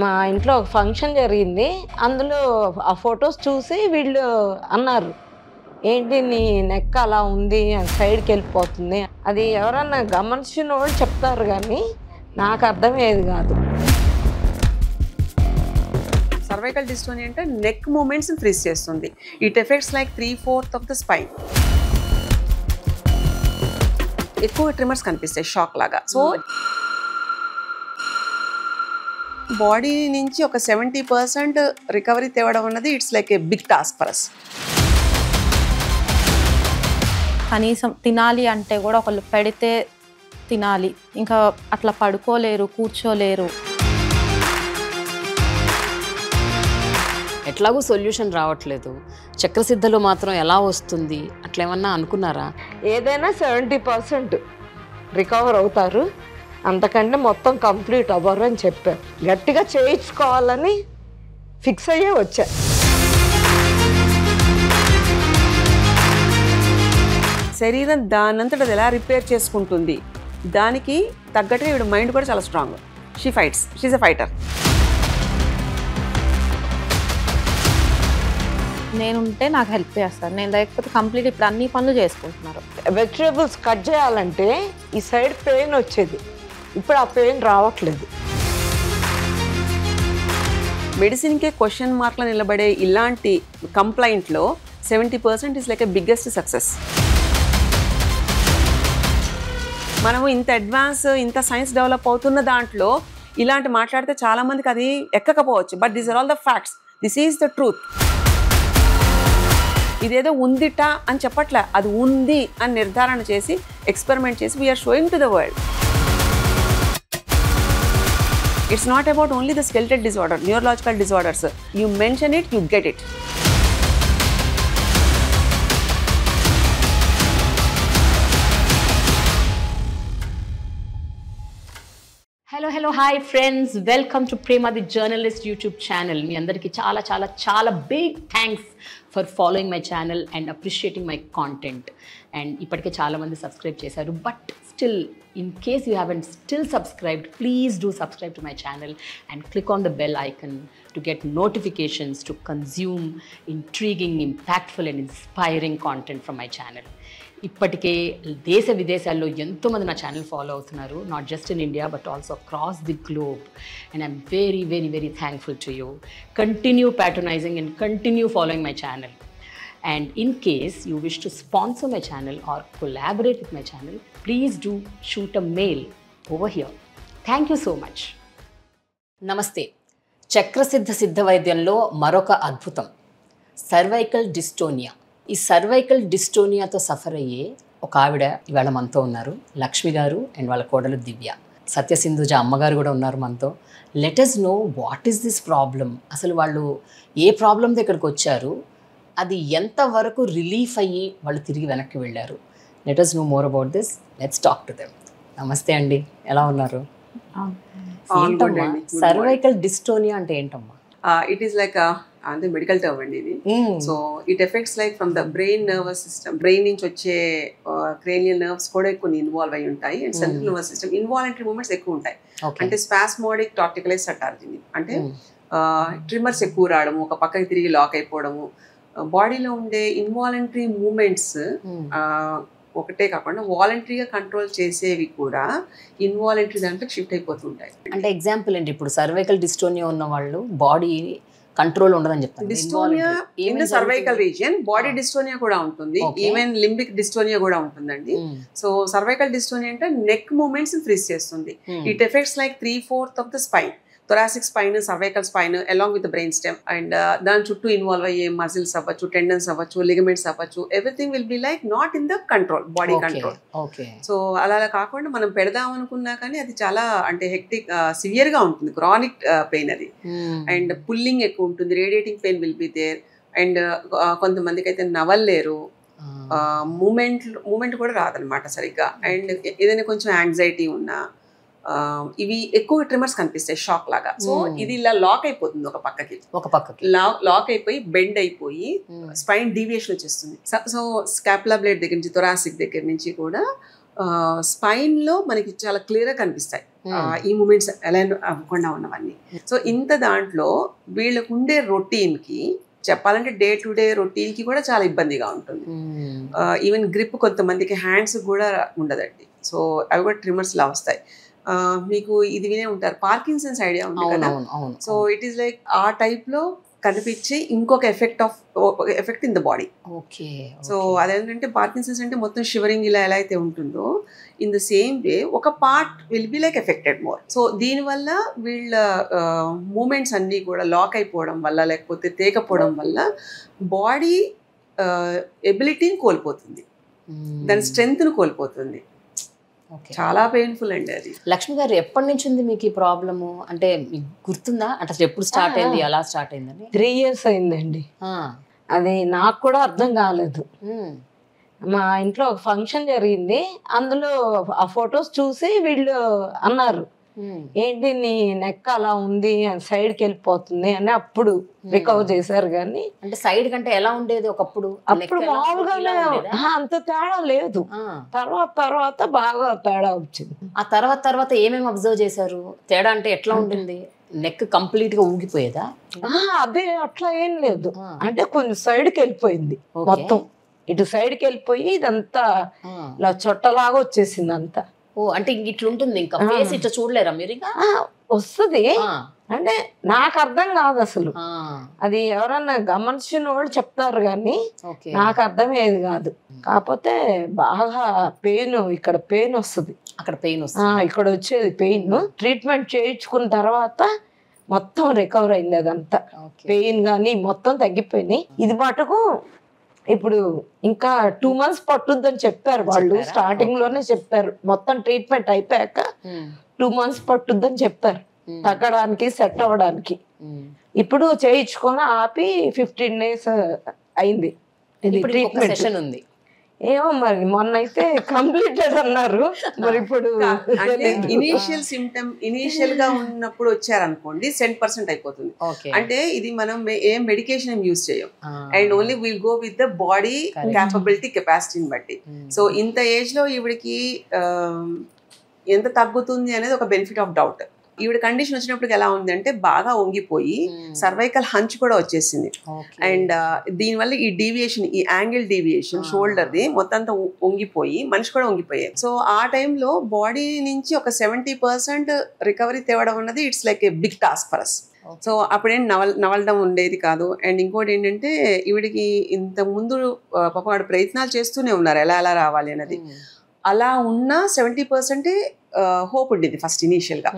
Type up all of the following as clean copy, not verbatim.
మా ఇంట్లో ఒక ఫంక్షన్ జరిగింది. అందులో ఆ ఫొటోస్ చూసి వీళ్ళు అన్నారు, ఏంటి నీ నెక్ అలా ఉంది, సైడ్కి వెళ్ళిపోతుంది. అది ఎవరన్నా గమనించిన వాళ్ళు చెప్తారు కానీ నాకు అర్థమయ్యేది కాదు. సర్వైకల్ డిస్టోనియా అంటే నెక్ మూమెంట్స్ని ఫ్రీజ్ చేస్తుంది. It effects like 3/4 of the spine. ఎక్కువ ట్రిమర్స్ కనిపిస్తాయి షాక్ లాగా. సో బాడీ నుంచి ఒక 70% రికవరీ తేవడం అన్నది it's like a big task for us. కనీసం తినాలి అంటే కూడా ఒకళ్ళు పెడితే తినాలి, ఇంకా అట్లా పడుకోలేరు, కూర్చోలేరు. ఎట్లాగూ సొల్యూషన్ రావట్లేదు, చక్రసిద్ధలో మాత్రం ఎలా వస్తుంది అట్లా ఏమన్నా అనుకున్నారా? ఏదైనా 70% రికవర్ అవుతారు, అంతకంటే మొత్తం కంప్లీట్ అవ్వరు అని చెప్పారు. గట్టిగా చేయించుకోవాలని ఫిక్స్ అయ్యే వచ్చా. శరీరం దానంతట అది ఎలా రిపేర్ చేసుకుంటుంది దానికి తగ్గట్టుగా ఇప్పుడు మైండ్ కూడా చాలా స్ట్రాంగ్. She is a fighter. నేనుంటే నాకు హెల్ప్ చేస్తారు, నేను లేకపోతే కంప్లీట్ ఇప్పుడు అన్ని పనులు చేసుకుంటున్నారు. వెజిటేబుల్స్ కట్ చేయాలంటే ఈ సైడ్ పెయిన్ వచ్చేది, ఇప్పుడు ఆ పెయిన్ రావట్లేదు. మెడిసిన్కే క్వశ్చన్ మార్క్లో నిలబడే ఇలాంటి కంప్లైంట్లో 70% is like a biggest success. మనము ఇంత అడ్వాన్స్, ఇంత సైన్స్ డెవలప్ అవుతున్న దాంట్లో ఇలాంటి మాట్లాడితే చాలామందికి అది ఎక్కకపోవచ్చు. But these are all the facts, this is the truth. ఇదేదో ఉందిట అని చెప్పట్లే, అది ఉంది అని నిర్ధారణ చేసి ఎక్స్పెరిమెంట్ చేసి we are showing to the world. It's not about only the skeletal disorder, neurological disorders. You mention it, you get it. Hello hi friends, welcome to Prema the journalist YouTube channel. మీ అందరికీ చాలా చాలా చాలా big thanks for following my channel and appreciating my content. And ఇప్పటికే చాలామంది subscribe చేశారు, but still in case you haven't still subscribed, please do subscribe to my channel and click on the bell icon to get notifications to consume intriguing, impactful and inspiring content from my channel. ఇప్పటికే దేశ విదేశాల్లో ఎంతోమంది నా channel follow అవుతున్నారు, not just in India but also across the globe. And I'm very very very thankful to you. Continue patronising and continue following my channel. And in case you wish to sponsor my channel or collaborate with my channel, please do shoot a mail over here. Thank you so much. నమస్తే. చక్రసిద్ధ వైద్యంలో మరొక అద్భుతం, cervical dystonia. ఈ cervical డిస్టోనియాతో suffer అయ్యే ఒక ఆవిడ ఇవాళ మనతో ఉన్నారు, లక్ష్మి గారు అండ్ వాళ్ళ కోడలు దివ్య. సత్యసింధుజ అమ్మగారు కూడా ఉన్నారు మనతో. Let us know what is this problem, అసలు వాళ్ళు ఏ ప్రాబ్లంతో ఇక్కడికి వచ్చారు, అది ఎంతవరకు రిలీఫ్ అయ్యి వాళ్ళు తిరిగి వెనక్కి వెళ్ళారు. Let us know more about this. Let's talk to them. నమస్తే అండి, ఎలా ఉన్నారు? సర్వైకల్ డిస్టోనియా అంటే ఏంటమ్మా? ఇట్ ఈస్ లైక్ అంటే మెడికల్ టర్మ్ అండి ఇది. So it effects like from the brain nervous system. Brain నుంచి వచ్చే క్రేనియల్ నర్వ్స్ కూడా కొన్ని ఇన్వాల్వ్ అయి ఉంటాయి and central nervous system involuntary movements ఎక్కువ ఉంటాయి. అంటే స్పాస్మోడిక్ టార్టికలైజ్ అంటారు దీన్ని. అంటే ట్రిమర్స్ ఎక్కువ రావడము, ఒక పక్కకి తిరిగి లాక్ అయిపోవడము, బాడీలో ఉండే ఇన్వాలంటరీ మూమెంట్స్ ఒకటే కాకుండా వాలంటరీగా కంట్రోల్ చేసేవి కూడా ఇన్వాలంటరీ దాంట్లో షిఫ్ట్ అయిపోతుంటాయి. అంటే ఎగ్జాంపుల్ ఏంటి, ఇప్పుడు సర్వైకల్ డిస్టోనియా ఉన్న వాళ్ళు బాడీ కంట్రోల్ ఉండదని చెప్తారు. Dystonia in the cervical region, body dystonia కూడా ఉంటుంది, ఈవెన్ లింబిక్ డిస్టోనియా కూడా ఉంటుందండి. సో సర్వైకల్ డిస్టోనియా అంటే నెక్ మూమెంట్స్ ఫ్రీజ్ చేస్తుంది. It effects like 3/4 of the spine. Thoracic spine, cervical spine along with brain stem and దాని చుట్టూ involve అయ్యే muscles అవ్వచ్చు, టెండన్స్ అవ్వచ్చు, లిగమెంట్స్ అవ్వచ్చు, everything will be like not in the control, body control. So అలా కాకుండా మనం పెడదాం అనుకున్నా కానీ అది చాలా అంటే హెక్టిక్, సివియర్ గా ఉంటుంది, క్రానిక్ పెయిన్ అది. అండ్ పుల్లింగ్ ఎక్కువ ఉంటుంది, radiating pain will be there. And కొంతమందికి అయితే నవల్లేరు, మూమెంట్ కూడా రాదనమాట సరిగ్గా. అండ్ ఏదైనా కొంచెం యాంగ్జైటీ ఉన్నా ఇవి ఎక్కువ ట్రిమర్స్ కనిపిస్తాయి షాక్ లాగా. సో ఇది ఇలా లాక్ అయిపోతుంది, ఒక పక్కకి లాక్ అయిపోయి బెండ్ అయిపోయి స్పైన్ డీవియేషన్ వచ్చేస్తుంది. సో స్కాపులా బ్లేడ్ దగ్గర నుంచి, థొరాసిక్ దగ్గర నుంచి కూడా స్పైన్ లో మనకి చాలా క్లియర్ గా కనిపిస్తాయి ఈ మూమెంట్స్ అలైన్ అవ్వకుండా ఉన్నవన్నీ. సో ఇంత దాంట్లో వీళ్ళకు ఉండే రొటీన్ కి చెప్పాలంటే డే టు డే రొటీన్ కి కూడా చాలా ఇబ్బందిగా ఉంటుంది. ఈవెన్ గ్రిప్ కొంతమందికి హ్యాండ్స్ కూడా ఉండదండి. సో అవి కూడా ట్రిమ్మర్స్ లా వస్తాయి. మీకు ఇది వినే ఉంటారు, పార్కిన్సన్స్ ఐడియా ఉంది కదా. సో ఇట్ ఈస్ లైక్ ఆ టైప్ లో కనిపించే ఇంకొక effect in the body. So అదేంటంటే పార్కిన్సన్స్ అంటే మొత్తం షివరింగ్ ఇలా ఎలా అయితే ఉంటుందో, ఇన్ ద సేమ్ వే ఒక part will be like affected more. So దీనివల్ల వీళ్ళ మూమెంట్స్ అన్నీ కూడా లాక్ అయిపోవడం వల్ల, లేకపోతే తేకపోవడం వల్ల బాడీ ఎబిలిటీని కోల్పోతుంది, దాని స్ట్రెంగ్త్ను కోల్పోతుంది. చాలా పెయిన్ఫుల్ అండి అది. లక్ష్మి గారు, ఎప్పటి నుంచి ఉంది మీకు ఈ ప్రాబ్లము? అంటే మీకు గుర్తుందా? అంటే అసలు ఎప్పుడు స్టార్ట్ అయింది, ఎలా స్టార్ట్ అయిందని? 3 years అయిందండి. అది నాకు కూడా అర్థం కాలేదు. మా ఇంట్లో ఒక ఫంక్షన్ జరిగింది, అందులో ఆ ఫొటోస్ చూసి వీళ్ళు అన్నారు, ఏంటి నీ నెక్ అలా ఉంది, సైడ్కి వెళ్ళిపోతుంది అని. అప్పుడు రికవర్ చేశారు. కానీ అంటే సైడ్ కంటే ఎలా ఉండేది ఒకప్పుడు? అప్పుడు మామూలుగానే, అంత తేడా లేదు. తర్వాత బాగా తేడా వచ్చింది. ఆ తర్వాత ఏమేమి అబ్జర్వ్ చేశారు? తేడా అంటే ఎట్లా ఉంటుంది? నెక్ కంప్లీట్ గా ఊగిపోయేదా? అదే అట్లా ఏం లేదు, అంటే కొంచెం సైడ్కి వెళ్ళిపోయింది మొత్తం. ఇటు సైడ్కి వెళ్ళిపోయి ఇదంతా ఇలా చొట్టలాగా వచ్చేసింది అంతా. అంటే ఇట్లా ఉంటుంది, ఇంకా ఫేస్ ఇట్లా చూడలేరా మీరు? ఇంకా వస్తుంది, అంటే నాకు అర్థం కాదు అసలు. అది ఎవరన్నా గమనించిన వాళ్ళు చెప్తారు కానీ నాకు అర్థమయ్యేది కాదు. కాకపోతే బాగా పెయిన్, ఇక్కడ పెయిన్ వస్తుంది, అక్కడ పెయిన్ వస్తుంది, ఇక్కడ వచ్చేది పెయిన్. ట్రీట్మెంట్ చేయించుకున్న తర్వాత మొత్తం రికవర్ అయింది అదంతా. పెయిన్ కానీ మొత్తం తగ్గిపోయినాయి. ఇది మటుకు ఇప్పుడు ఇంకా 2 months పట్టుద్దని చెప్పారు వాళ్ళు. స్టార్టింగ్ లోనే చెప్పారు, మొత్తం ట్రీట్మెంట్ అయిపోయాక 2 months పట్టుద్దని చెప్పారు తగ్గడానికి, సెట్ అవ్వడానికి. ఇప్పుడు చేయించుకొని ఆపి 15 days అయింది. ఇది ట్రీట్మెంట్ ఉంది. ఏమో మరి మొన్న అయితే కంప్లీటెడ్ అన్నారు. మరి ఇప్పుడు ఇనీషియల్ సిమ్టమ్ ఇనీషియల్ గా ఉన్నప్పుడు వచ్చారనుకోండి 100% అయిపోతుంది. అంటే ఇది మనం ఏం మెడికేషన్ యూజ్ చేయం, and only will go with the body capability కెపాసిటీని బట్టి. సో ఇంత ఏజ్ లో ఈవిడికి ఎంత తగ్గుతుంది అనేది ఒక బెనిఫిట్ ఆఫ్ డౌట్. ఈవిడ కండిషన్ వచ్చినప్పటికి ఎలా ఉంది అంటే బాగా వంగిపోయి సర్వైకల్ హంచ్ కూడా వచ్చేసింది. అండ్ దీనివల్ల ఈ డీవియేషన్, ఈ యాంగిల్ డీవియేషన్ షోల్డర్ది మొత్తం అంతా వంగిపోయి మనిషి కూడా వంగిపోయాయి. సో ఆ టైంలో బాడీ నుంచి ఒక 70% రికవరీ తేవడం అన్నది it's like a big task for us. So అప్పుడేం నవలడం ఉండేది కాదు. అండ్ ఇంకోటి ఏంటంటే ఈవిడికి ఇంత ముందు పాప వాడు ప్రయత్నాలు చేస్తూనే ఉన్నారు ఎలా ఎలా రావాలి అనేది. అలా ఉన్న 70% హోప్ ఉండేది ఫస్ట్ ఇనీషియల్ గా.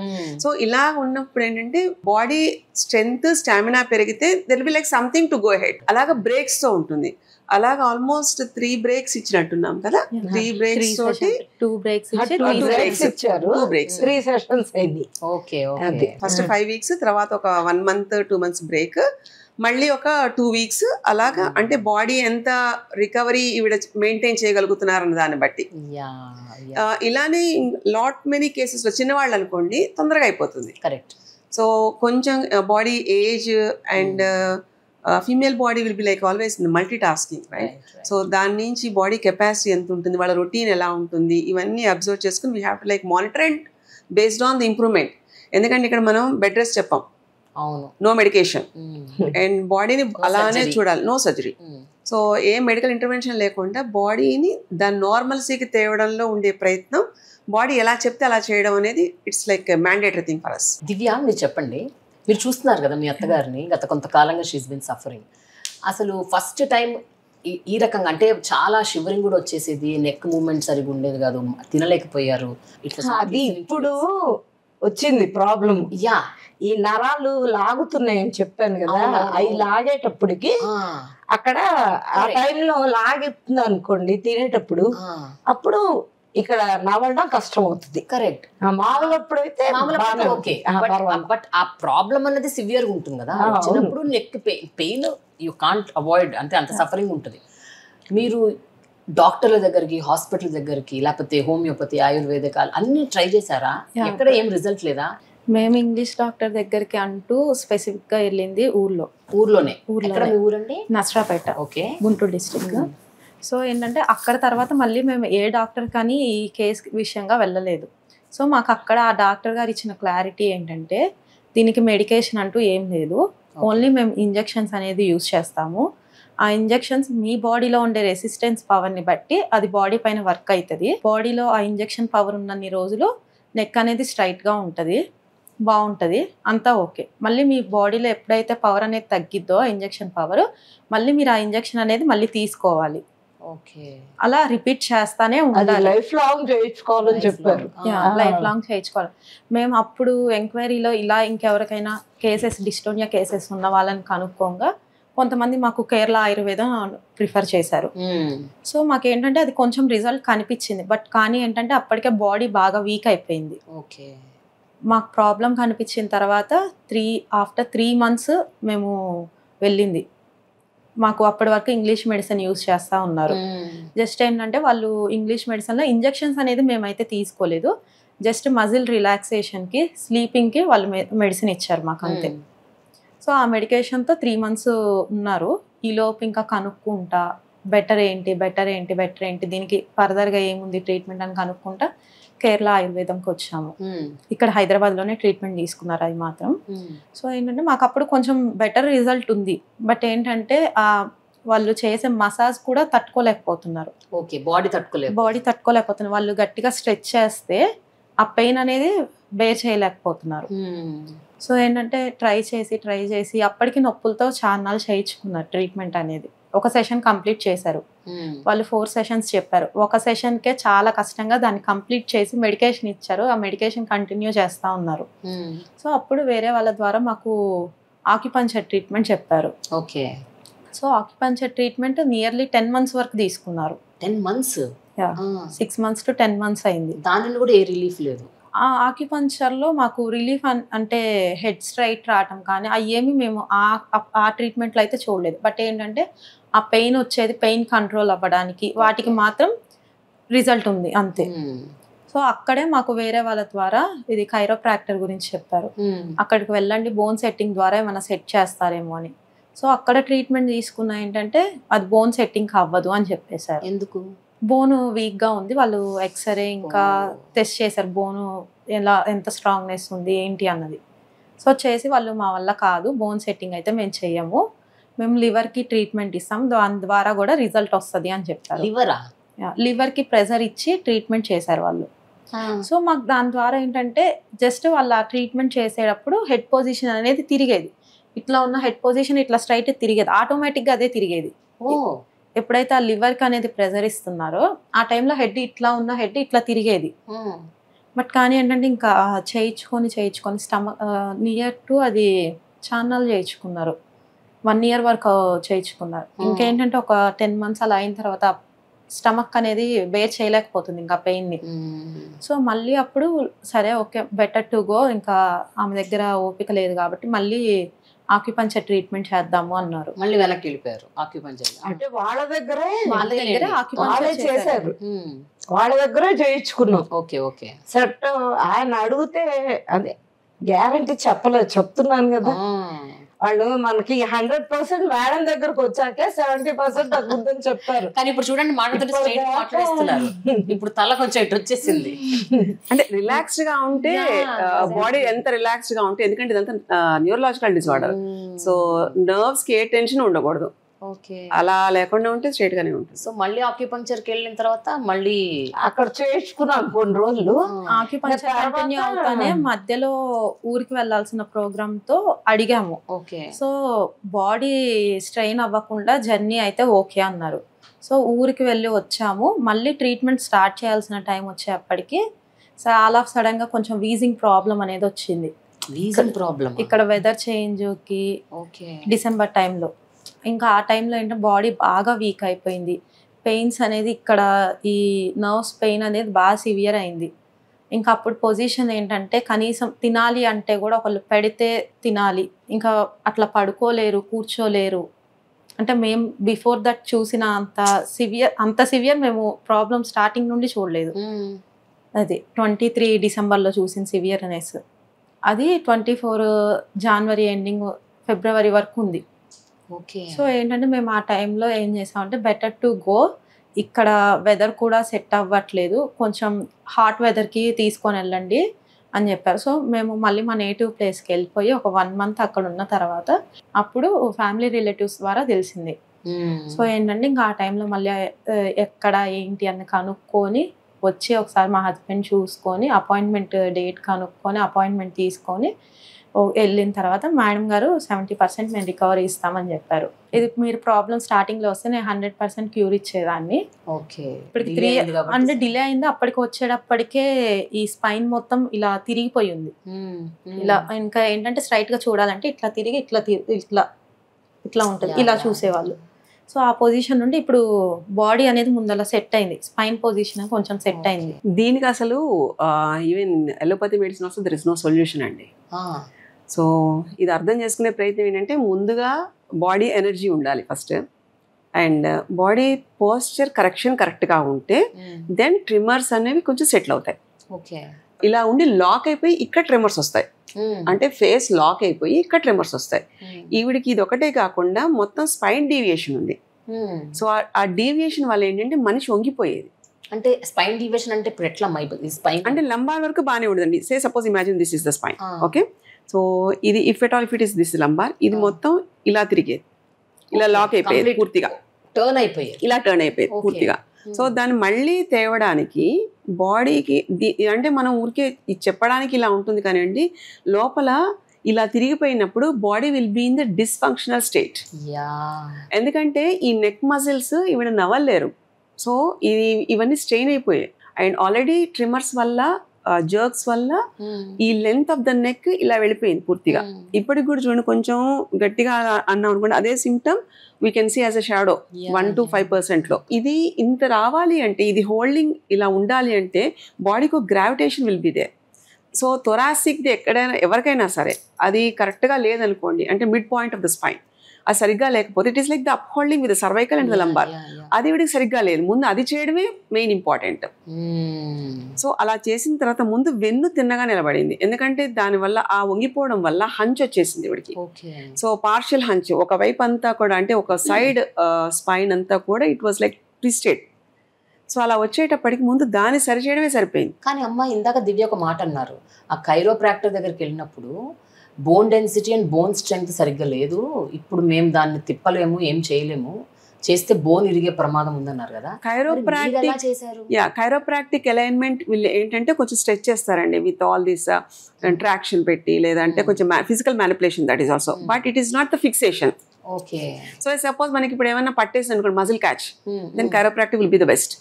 సో ఇలా ఉన్నప్పుడు ఏంటంటే బాడీ స్ట్రెంగ్త్, స్టామినా పెరిగితే there will be like something to go head. అలాగా బ్రేక్స్ తో ఉంటుంది. అలాగా ఆల్మోస్ట్ 3 breaks ఇచ్చినట్టున్నాం కదా. 3 breaks తోటి 2 breaks ఇచ్చారు. 3 sessions అయింది. ఫస్ట్ 5 weeks, తర్వాత ఒక 1 month 2 months బ్రేక్, మళ్ళీ ఒక 2 weeks అలాగా. అంటే బాడీ ఎంత రికవరీ ఈవిడ మెయింటైన్ చేయగలుగుతున్నారన్న దాన్ని బట్టి. ఇలానే లాట్ మెనీ కేసెస్ లో చిన్నవాళ్ళు అనుకోండి తొందరగా అయిపోతుంది. కరెక్ట్. సో కొంచెం body age and female body will be like always multi tasking, right? So దాని నుంచి బాడీ కెపాసిటీ ఎంత ఉంటుంది, వాళ్ళ రొటీన్ ఎలా ఉంటుంది, ఇవన్నీ అబ్జర్వ్ చేసుకుని we have to like monitor and based on the improvement. ఎందుకంటే ఇక్కడ మనం బెడ్ రెస్ట్ చెప్పాం, నో మెడికేషన్, అండ్ బాడీని అలానే చూడాలి, నో సర్జరీ. సో ఏ మెడికల్ ఇంటర్వెన్షన్ లేకుండా బాడీని దాని నార్మల్సీకి తేవడంలో ఉండే ప్రయత్నం, బాడీ ఎలా చెప్తే అలా చేయడం అనేది it's like mandatory thing for us. Divya, మీరు చెప్పండి, మీరు చూస్తున్నారు కదా మీ అత్తగారిని, గత కొంతకాలంగా షీస్ బిన్ సఫరింగ్. అసలు ఫస్ట్ టైం ఈ రకంగా అంటే చాలా షివరింగ్ కూడా వచ్చేసేది, నెక్ మూవ్మెంట్ సరిగా ఉండేది కాదు, తినలేకపోయారు, ఇట్లా. అది ఇప్పుడు వచ్చింది ప్రాబ్లం. యా, ఈ నరాలు లాగుతున్నాయని చెప్పాను కదా, అవి లాగేటప్పటికి అక్కడ ఆ టైంలో లాగుతుంది అనుకోండి తినేటప్పుడు, అప్పుడు ఇక్కడ నవ్వడం కష్టం అవుతుంది. కరెక్ట్. మామూలప్పుడైతే ఓకే, బట్ ఆ ప్రాబ్లం అనేది సివియర్ గా ఉంటుంది కదా, వచ్చినప్పుడు neck pain you can't avoid, అంటే అంత సఫరింగ్ ఉంటుంది. మీరు డాక్టర్ల దగ్గరికి, హాస్పిటల్ దగ్గరికి, లేకపోతే హోమియోపతి, ఆయుర్వేదికాలు అన్ని ట్రై చేశారా? ఎక్కడ ఏం రిజల్ట్ లేదా? మేము ఇంగ్లీష్ డాక్టర్ దగ్గరికి అంటూ స్పెసిఫిక్ గా వెళ్ళింది ఊర్లోనే. ఊరండి? Narasaraopet, okay, Guntur district. So ఏంటంటే అక్కడ తర్వాత మళ్ళీ మేము ఏ డాక్టర్ కానీ ఈ కేసు విషయంగా వెళ్ళలేదు. సో మాకు అక్కడ ఆ డాక్టర్ గారు ఇచ్చిన క్లారిటీ ఏంటంటే దీనికి మెడికేషన్ అంటూ ఏం లేదు, ఓన్లీ మేము ఇంజెక్షన్స్ అనేది యూజ్ చేస్తాము. ఆ ఇంజెక్షన్స్ మీ బాడీలో ఉండే రెసిస్టెన్స్ పవర్ని బట్టి అది బాడీ పైన వర్క్ అవుతుంది. బాడీలో ఆ ఇంజెక్షన్ పవర్ ఉన్నన్ని రోజులు నెక్ అనేది స్ట్రైట్గా ఉంటుంది, బాగుంటుంది, అంతా ఓకే. మళ్ళీ మీ బాడీలో ఎప్పుడైతే పవర్ అనేది తగ్గిద్దో ఇంజెక్షన్ పవర్, మళ్ళీ మీరు ఆ ఇంజెక్షన్ అనేది మళ్ళీ తీసుకోవాలి. ఓకే, అలా రిపీట్ చేస్తానే ఉండాలి. లైఫ్ లాంగ్ చేయించుకోవాలని చెప్పారు. లైఫ్ లాంగ్ చేయించుకోవాలి. మేము అప్పుడు ఎంక్వైరీలో ఇలా ఇంకెవరికైనా కేసెస్ డిస్టోనియా కేసెస్ ఉన్న వాళ్ళని కనుక్కోగా కొంతమంది మాకు కేరళ ఆయుర్వేదం ప్రిఫర్ చేశారు. సో మాకేంటంటే అది కొంచెం రిజల్ట్ కనిపించింది, బట్ కానీ ఏంటంటే అప్పటికే బాడీ బాగా వీక్ అయిపోయింది. ఓకే, మాకు ప్రాబ్లం కనిపించిన తర్వాత ఆఫ్టర్ 3 months మేము వెళ్ళింది. మాకు అప్పటి వరకు ఇంగ్లీష్ మెడిసిన్ యూజ్ చేస్తూ ఉన్నారు. జస్ట్ ఏంటంటే వాళ్ళు ఇంగ్లీష్ మెడిసిన్లో ఇంజెక్షన్స్ అనేది మేమైతే తీసుకోలేదు, జస్ట్ మజిల్ రిలాక్సేషన్కి స్లీపింగ్కి వాళ్ళు మెడిసిన్ ఇచ్చారు మాకు అంతే. సో ఆ మెడికేషన్తో 3 months ఉన్నారు. ఈలోపు ఇంకా కనుక్కుంటా బెటర్ ఏంటి దీనికి ఫర్దర్గా ఏముంది ట్రీట్మెంట్ అని కనుక్కుంటా కేరళ ఆయుర్వేదంకి వచ్చాము. ఇక్కడ హైదరాబాద్లోనే ట్రీట్మెంట్ తీసుకున్నారు అది మాత్రం. సో ఏంటంటే మాకు అప్పుడు కొంచెం బెటర్ రిజల్ట్ ఉంది, బట్ ఏంటంటే వాళ్ళు చేసే మసాజ్ కూడా తట్టుకోలేకపోతున్నారు. Okay, body తట్టుకోలేకపోతున్నారు. వాళ్ళు గట్టిగా స్ట్రెచ్ చేస్తే ఆ పెయిన్ అనేది బేర్ చేయలేకపోతున్నారు. సో ఏంటంటే ట్రై చేసి అప్పటికి నొప్పులతో చాలా చేయించుకున్నారు ట్రీట్మెంట్ అనేది. ఒక సెషన్ కంప్లీట్ చేశారు వాళ్ళు, 4 sessions చెప్పారు. ఒక సెషన్కే చాలా కష్టంగా దాన్ని కంప్లీట్ చేసి మెడికేషన్ ఇచ్చారు. ఆ మెడికేషన్ కంటిన్యూ చేస్తూ ఉన్నారు. సో అప్పుడు వేరే వాళ్ళ ద్వారా మాకు ఆక్యుపంచర్ ట్రీట్మెంట్ చెప్పారు. Okay, so acupuncture treatment nearly 10 months వరకు తీసుకున్నారు. 10 months? 6 months to 10 months అయింది. దానిలో కూడా ఏ రిలీఫ్ లేదు? ఆ ఆక్యుపంచర్లో మాకు రిలీఫ్ అంటే హెడ్ స్ట్రైట్ రావటం కానీ అవి ఏమి మేము ఆ ట్రీట్మెంట్లో అయితే చూడలేదు. బట్ ఏంటంటే ఆ పెయిన్ వచ్చేది పెయిన్ కంట్రోల్ అవ్వడానికి వాటికి మాత్రం రిజల్ట్ ఉంది అంతే. సో అక్కడే మాకు వేరే వాళ్ళ ద్వారా ఇది కైరోప్రాక్టర్ గురించి చెప్పారు. అక్కడికి వెళ్ళండి, బోన్ సెట్టింగ్ ద్వారా ఏమైనా సెట్ చేస్తారేమో అని. సో అక్కడ ట్రీట్మెంట్ తీసుకున్న ఏంటంటే అది బోన్ సెట్టింగ్ అవ్వదు అని చెప్పేశారు. ఎందుకు? బోను వీక్గా ఉంది. వాళ్ళు ఎక్స్రే ఇంకా టెస్ట్ చేశారు బోను ఎంత స్ట్రాంగ్నెస్ ఉంది ఏంటి అన్నది. సో చేసి వాళ్ళు మా వల్ల కాదు, బోన్ సెట్టింగ్ అయితే మేము చెయ్యము, మేము లివర్కి ట్రీట్మెంట్ ఇస్తాం, దాని ద్వారా కూడా రిజల్ట్ వస్తుంది అని చెప్పారు. లివర్కి ప్రెజర్ ఇచ్చి ట్రీట్మెంట్ చేశారు వాళ్ళు. సో మాకు దాని ద్వారా ఏంటంటే జస్ట్ వాళ్ళు ఆ ట్రీట్మెంట్ చేసేటప్పుడు హెడ్ పొజిషన్ అనేది తిరిగేది. ఇట్లా ఉన్న హెడ్ పొజిషన్ ఇట్లా స్ట్రైట్ తిరిగేది, ఆటోమేటిక్గా అదే తిరిగేది. ఎప్పుడైతే ఆ లివర్కి అనేది ప్రెజర్ ఇస్తున్నారో ఆ టైంలో హెడ్ ఇట్లా ఉన్న హెడ్ ఇట్లా తిరిగేది. బట్ కానీ ఏంటంటే ఇంకా చేయించుకొని స్టమక్ నియర్ టు అది ఛానల్ చేయించుకున్నారు. 1 year వరకు చేయించుకున్నారు. ఇంకేంటంటే ఒక 10 months అలా అయిన తర్వాత స్టమక్ అనేది బేర్ చేయలేకపోతుంది ఇంకా పెయిన్ని. సో మళ్ళీ అప్పుడు సరే ఓకే బెటర్ టు గో, ఇంకా ఆమె దగ్గర ఓపిక లేదు కాబట్టి మళ్ళీ ఆక్యుపంచర్ ట్రీట్మెంట్ చేద్దాము అన్నారు. మళ్ళీ వెనక్కి వెళ్ళిపోయారు ఆక్యుపంచర్. అంటే వాళ్ళ దగ్గరే ఆక్యుపంచర్ చేశారు, వాళ్ళ దగ్గరే చేయించుకున్నాం. ఓకే ఓకే, సెట్ ఆయన అడిగితే అదే గ్యారంటీ చెప్తున్నాను కదా, వాళ్ళు మనకి 100% మేడం దగ్గరకు వచ్చాకే 70% తగ్గుద్దని చెప్పారు. కానీ ఇప్పుడు చూడండి మాట్లాడుతున్నారు, ఇప్పుడు తల కొంచెం ఇటు వచ్చేసింది. అంటే రిలాక్స్డ్ గా ఉంటే బాడీ ఎంత రిలాక్స్డ్ గా ఉంటే, ఎందుకంటే ఇదంతా న్యూరలాజికల్ డిసార్డర్, సో నర్వ్స్ కి ఏ టెన్షన్ ఉండకూడదు. అలా లేకుండా ఉంటే స్ట్రైట్ గానే ఉంటుంది. సో మళ్ళీ ఆక్యుపంచర్కి వెళ్ళిన తర్వాత మళ్ళీ అక్కడ చేయించుకున్నాం కొన్ని రోజులు. ఆక్యుపంచర్ కంటిన్యూ అవుతానే మధ్యలో ఊరికి వెళ్ళాల్సిన ప్రోగ్రామ్ తో అడిగాము. ఓకే, సో బాడీ స్ట్రెయిన్ అవ్వకుండా జర్నీ అయితే ఓకే అన్నారు. సో ఊరికి వెళ్ళి వచ్చాము. మళ్ళీ ట్రీట్మెంట్ స్టార్ట్ చేయాల్సిన టైం వచ్చేప్పటికి చాలా సడన్ గా కొంచెం వీజింగ్ ప్రాబ్లం అనేది వచ్చింది. ఇక్కడ వెదర్ చేంజ్ కి డిసెంబర్ టైంలో, ఇంకా ఆ టైంలో ఏంటంటే బాడీ బాగా వీక్ అయిపోయింది. పెయిన్స్ అనేది ఇక్కడ ఈ నర్వ్స్ పెయిన్ అనేది బాగా సివియర్ అయింది. ఇంకా అప్పుడు పొజిషన్ ఏంటంటే కనీసం తినాలి అంటే కూడా ఒకళ్ళు పెడితే తినాలి, ఇంకా అట్లా పడుకోలేరు, కూర్చోలేరు. అంటే మేము బిఫోర్ దట్ చూసిన అంత సివియర్ మేము ప్రాబ్లం స్టార్టింగ్ నుండి చూడలేదు. అది 23 డిసెంబర్లో చూసిన సివియర్నెస్, అది 24 జనవరి ఎండింగ్ ఫిబ్రవరి వరకు ఉంది. ఓకే, సో ఏంటంటే మేము ఆ టైంలో ఏం చేసామంటే బెటర్ టు గో, ఇక్కడ వెదర్ కూడా సెట్ అవ్వట్లేదు, కొంచెం హాట్ వెదర్కి తీసుకొని వెళ్ళండి అని చెప్పారు. సో మేము మళ్ళీ మా నేటివ్ ప్లేస్కి వెళ్ళిపోయి ఒక 1 month అక్కడ ఉన్న తర్వాత అప్పుడు ఫ్యామిలీ రిలేటివ్స్ ద్వారా తెలిసింది. సో ఏంటంటే ఇంకా ఆ టైంలో మళ్ళీ ఎక్కడ ఏంటి అని కనుక్కొని వచ్చి ఒకసారి మా హస్బెండ్ చూసుకొని అపాయింట్మెంట్ డేట్ కనుక్కొని అపాయింట్మెంట్ తీసుకొని వెళ్ళిన తర్వాత మేడం గారు 70% మేము రికవరీ ఇస్తామని చెప్పారు. ఇది మీరు ప్రాబ్లమ్ స్టార్టింగ్లో వస్తే నేను 100% క్యూర్ ఇచ్చేదాన్ని. ఇప్పటికి 3 అంటే డిలే అయింది. అప్పటికి వచ్చేటప్పటికే ఈ స్పైన్ మొత్తం ఇలా తిరిగిపోయి ఉంది. ఇలా ఇంకా ఏంటంటే స్ట్రైట్గా చూడాలంటే ఇట్లా తిరిగి ఇట్లా ఇట్లా ఉంటుంది, ఇలా చూసేవాళ్ళు. సో ఆ పొజిషన్ నుండి ఇప్పుడు బాడీ అనేది ముందర సెట్ అయింది, స్పైన్ పొజిషన్ కొంచెం సెట్ అయింది. దీనికి అసలు even allopathy medicine also there is no solution అండి. సో ఇది అర్థం చేసుకునే ప్రయత్నం ఏంటంటే ముందుగా బాడీ ఎనర్జీ ఉండాలి first, and body posture correction కరెక్ట్గా ఉంటే దెన్ ట్రిమ్మర్స్ అనేవి కొంచెం సెటిల్ అవుతాయి. ఇలా ఉండి లాక్ అయిపోయి ఇక్కడ ట్రిమ్మర్స్ వస్తాయి, అంటే ఫేస్ లాక్ అయిపోయి ఇక్కడ ట్రిమ్మర్స్ వస్తాయి. ఈవిడికి ఇది ఒకటే కాకుండా మొత్తం స్పైన్ డీవియేషన్ ఉంది. సో ఆ డీవియేషన్ వల్ల ఏంటంటే మనిషి వంగిపోయేది. అంటే స్పైన్ డీవియేషన్ అంటే ఇప్పుడు ఎట్లా స్పైన్ అంటే లంబార్ వరకు బాగానే ఉండదండి. Say suppose imagine this is the spine, okay. So ఇది if it is this lumbar, ఇది మొత్తం ఇలా తిరిగేది, ఇలా లాక్ అయిపోయేది పూర్తిగా, టర్న్ అయిపోయేది, ఇలా టర్న్ అయిపోయేది పూర్తిగా. సో దాన్ని మళ్ళీ తేవడానికి బాడీకి అంటే మనం ఊరికే చెప్పడానికి ఇలా ఉంటుంది కానివ్వండి, లోపల ఇలా తిరిగిపోయినప్పుడు body will be in the dysfunctional state. ఎందుకంటే ఈ నెక్ మజిల్స్ ఇవి నవ్వలేరు. సో ఇవన్నీ స్ట్రెయిన్ అయిపోయాయి. అండ్ ఆల్రెడీ ట్రిమ్మర్స్ వల్ల జర్క్స్ వల్ల ఈ లెంత్ ఆఫ్ ద నెక్ ఇలా వెళ్ళిపోయింది పూర్తిగా. ఇప్పటికి కూడా చూడండి కొంచెం గట్టిగా అన్నాం అనుకోండి, అదే symptom we can see as a shadow 1 to 5% లో. ఇది ఇంత రావాలి అంటే, ఇది హోల్డింగ్ ఇలా ఉండాలి అంటే బాడీకి ఒక gravitation will be there. So థొరాసిక్ది ఎక్కడైనా ఎవరికైనా సరే అది కరెక్ట్గా లేదనుకోండి, అంటే mid point of the spine అది సరిగ్గా లేకపోతే it is like the up holding with cervical and the lumbar, అది వీడికి సరిగ్గా లేదు. ముందు అది చేయడమే మెయిన్ ఇంపార్టెంట్. సో అలా చేసిన తర్వాత ముందు వెన్ను తిన్నగా నిలబడింది, ఎందుకంటే దానివల్ల ఆ వంగిపోవడం వల్ల హంచ్ వచ్చేసింది వీడికి. సో పార్షియల్ హంచ్ ఒకవైపు అంతా కూడా, అంటే ఒక సైడ్ స్పైన్ అంతా కూడా it was like twisted. So అలా వచ్చేటప్పటికి ముందు దాన్ని సరిచేయడమే సరిపోయింది. కానీ అమ్మ ఇందాక దివ్య ఒక మాట అన్నారు, ఆ కైరోప్రాక్టర్ దగ్గరికి వెళ్ళినప్పుడు bone density and bone strength సరిగ్గా లేదు, ఇప్పుడు మేము దాన్ని తిప్పలేము, ఏం చేయలేము, చేస్తే బోన్ ఇరిగే ప్రమాదం ఉందన్నారు కదా. కైరోప్రాక్టిక్ అలైన్మెంట్ వీళ్ళు ఏంటంటే కొంచెం స్ట్రెచ్ చేస్తారండి విత్ ఆల్ దిస్ ట్రాక్షన్ పెట్టి, లేదంటే కొంచెం physical manipulation, that is also, but it is not the fixation. So suppose మనకి ఇప్పుడు ఏమైనా పట్టేసి అనుకోండి muscle catch, then chiropractic will be the best.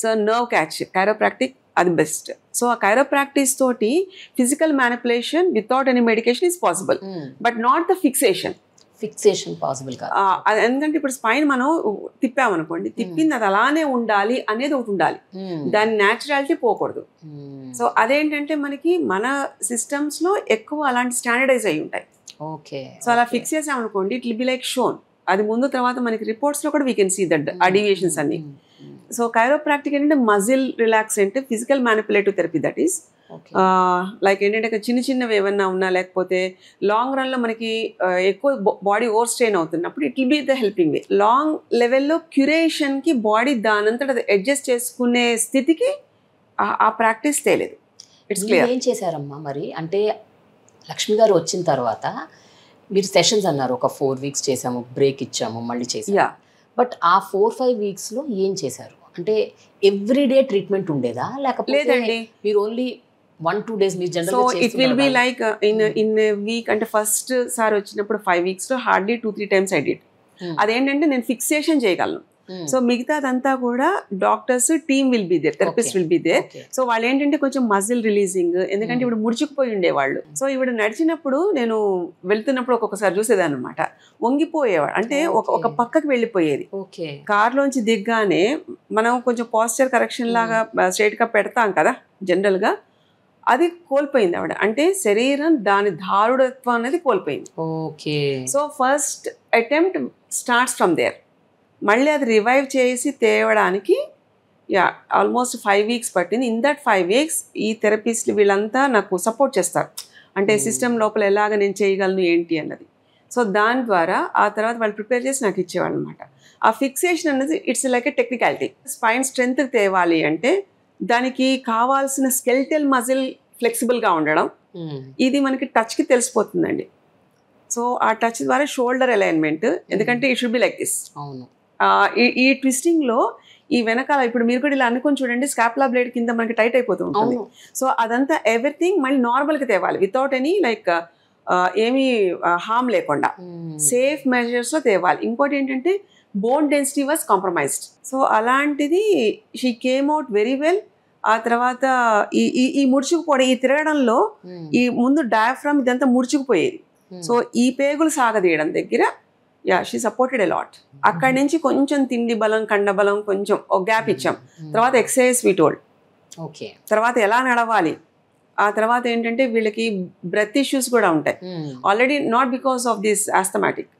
So nerve catch, chiropractic అది బెస్ట్. సో ఆ కైరోప్రాక్టిస్ తోటి physical manipulation without any medication is possible, but not the fixation possible కాదు. ఎందుకంటే ఇప్పుడు స్పైన్ మనం తిప్పామనుకోండి, తిప్పింది అది అలానే ఉండాలి అనేది ఒకటి ఉండాలి, దాని న్యాచురాలిటీ పోకూడదు. సో అదేంటంటే మనకి మన సిస్టమ్స్ లో ఎక్కువ అలాంటి స్టాండర్డైజ్ అయి ఉంటాయి. సో అలా ఫిక్స్ చేసామనుకోండి it will be like shown, అది ముందు తర్వాత మనకి రిపోర్ట్స్ లో కూడా వీ కెన్ సీ దట్ ఆ డీవియేషన్స్ అన్ని. సో కైరోప్రాక్టిక్ ఏంటంటే muscle relaxant physical manipulative therapy, that is like ఏంటంటే చిన్న చిన్నవి ఏమన్నా ఉన్నా, లేకపోతే లాంగ్ రన్ లో మనకి ఎక్కువ బాడీ ఓవర్ స్ట్రెయిన్ అవుతున్నప్పుడు it will be the helping way. Long లెవెల్లో క్యూరేషన్ కి బాడీ దానంతట అడ్జస్ట్ చేసుకునే స్థితికి ఆ ప్రాక్టీస్ తేలేదు. It's clear. ఏం చేశారమ్మా మరి? అంటే లక్ష్మి గారు వచ్చిన తర్వాత మీరు సెషన్స్ అన్నారు, ఒక 4 weeks చేసాము, బ్రేక్ ఇచ్చాము, మళ్ళీ చేసాము. బట్ ఆ 4-5 weeks లో ఏం చేశారు? అంటే ఎవ్రీడే ట్రీట్మెంట్ ఉండేదా, లేకపోతే మీరు ఓన్లీ 1-2 days మీరు general? So it will be like in week, అంటే ఫస్ట్ సార్ వచ్చినప్పుడు 5 weeks లో హార్డ్లీ 2-3 times ఐ డిడ్. అదేంటంటే నేను ఫిక్సేషన్ చేయగలను. సో మిగతాదంతా కూడా doctors team will be there, therapist will be there. So వాళ్ళు ఏంటంటే కొంచెం మజిల్ రిలీజింగ్, ఎందుకంటే ఇప్పుడు ముడుచుకుపోయి ఉండేవాళ్ళు. సో ఇప్పుడు నడిచినప్పుడు నేను వెళ్తున్నప్పుడు ఒక్కొక్కసారి చూసేదాన్ని అనమాట, వంగిపోయేవాడు, అంటే ఒక పక్కకి వెళ్ళిపోయేది. కార్లోంచి దిగ్గానే మనం కొంచెం పాస్చర్ కరెక్షన్ లాగా స్ట్రైట్ గా పెడతాం కదా జనరల్ గా, అది కోల్పోయింది ఆవిడ, అంటే శరీరం దాని ధారుడత్వం అనేది కోల్పోయింది. So first attempt starts from there. మళ్ళీ అది రివైవ్ చేసి తేవడానికి ఆల్మోస్ట్ 5 weeks పట్టింది. ఇన్ దట్ 5 weeks ఈ థెరపిస్ట్లు వీళ్ళంతా నాకు సపోర్ట్ చేస్తారు, అంటే సిస్టమ్ లోపల ఎలాగ నేను చేయగలను ఏంటి అన్నది. సో దాని ద్వారా ఆ తర్వాత వాళ్ళు ప్రిపేర్ చేసి నాకు ఇచ్చేవాళ్ళు అనమాట. ఆ ఫిక్సేషన్ అనేది it's like a technicality. Spine strength తేవాలి అంటే దానికి కావాల్సిన స్కెల్టల్ మజిల్ ఫ్లెక్సిబుల్గా ఉండడం, ఇది మనకి టచ్కి తెలిసిపోతుందండి. సో ఆ టచ్ ద్వారా షోల్డర్ అలైన్మెంట్, ఎందుకంటే it should be like this. అవును. ఈ ట్విస్టింగ్లో ఈ వెనకాల ఇప్పుడు మీరు కూడా ఇలా అనుకుని చూడండి, స్కాపులా బ్లేడ్ కింద మనకి టైట్ అయిపోతూ ఉంటుంది. సో అదంతా ఎవ్రీథింగ్ మళ్ళీ నార్మల్గా తేవాలి, వితౌట్ ఎనీ లైక్ ఏమీ హార్మ్ లేకుండా సేఫ్ మెజర్స్లో తేవాలి. ఇంకోటి ఏంటంటే bone density was compromised. So అలాంటిది she came out very well. ఆ తర్వాత ఈ ముడుచుకుపోవడం, ఈ తిరగడంలో ఈ ముందు డయాఫ్రామ్ ఇదంతా ముడుచుకుపోయేది. సో ఈ పేగులు సాగదీయడం దగ్గర షీ సపోర్టెడ్ ఎ లాట్. అక్కడి నుంచి కొంచెం తిండి బలం, కండ బలం, కొంచెం ఒక గ్యాప్ ఇచ్చాం. తర్వాత ఎక్సర్సైజ్ వీ టోల్డ్. ఓకే. తర్వాత ఎలా నడవాలి, ఆ తర్వాత ఏంటంటే వీళ్ళకి బ్రెత్ ఇష్యూస్ కూడా ఉంటాయి already, not because of this asthmatic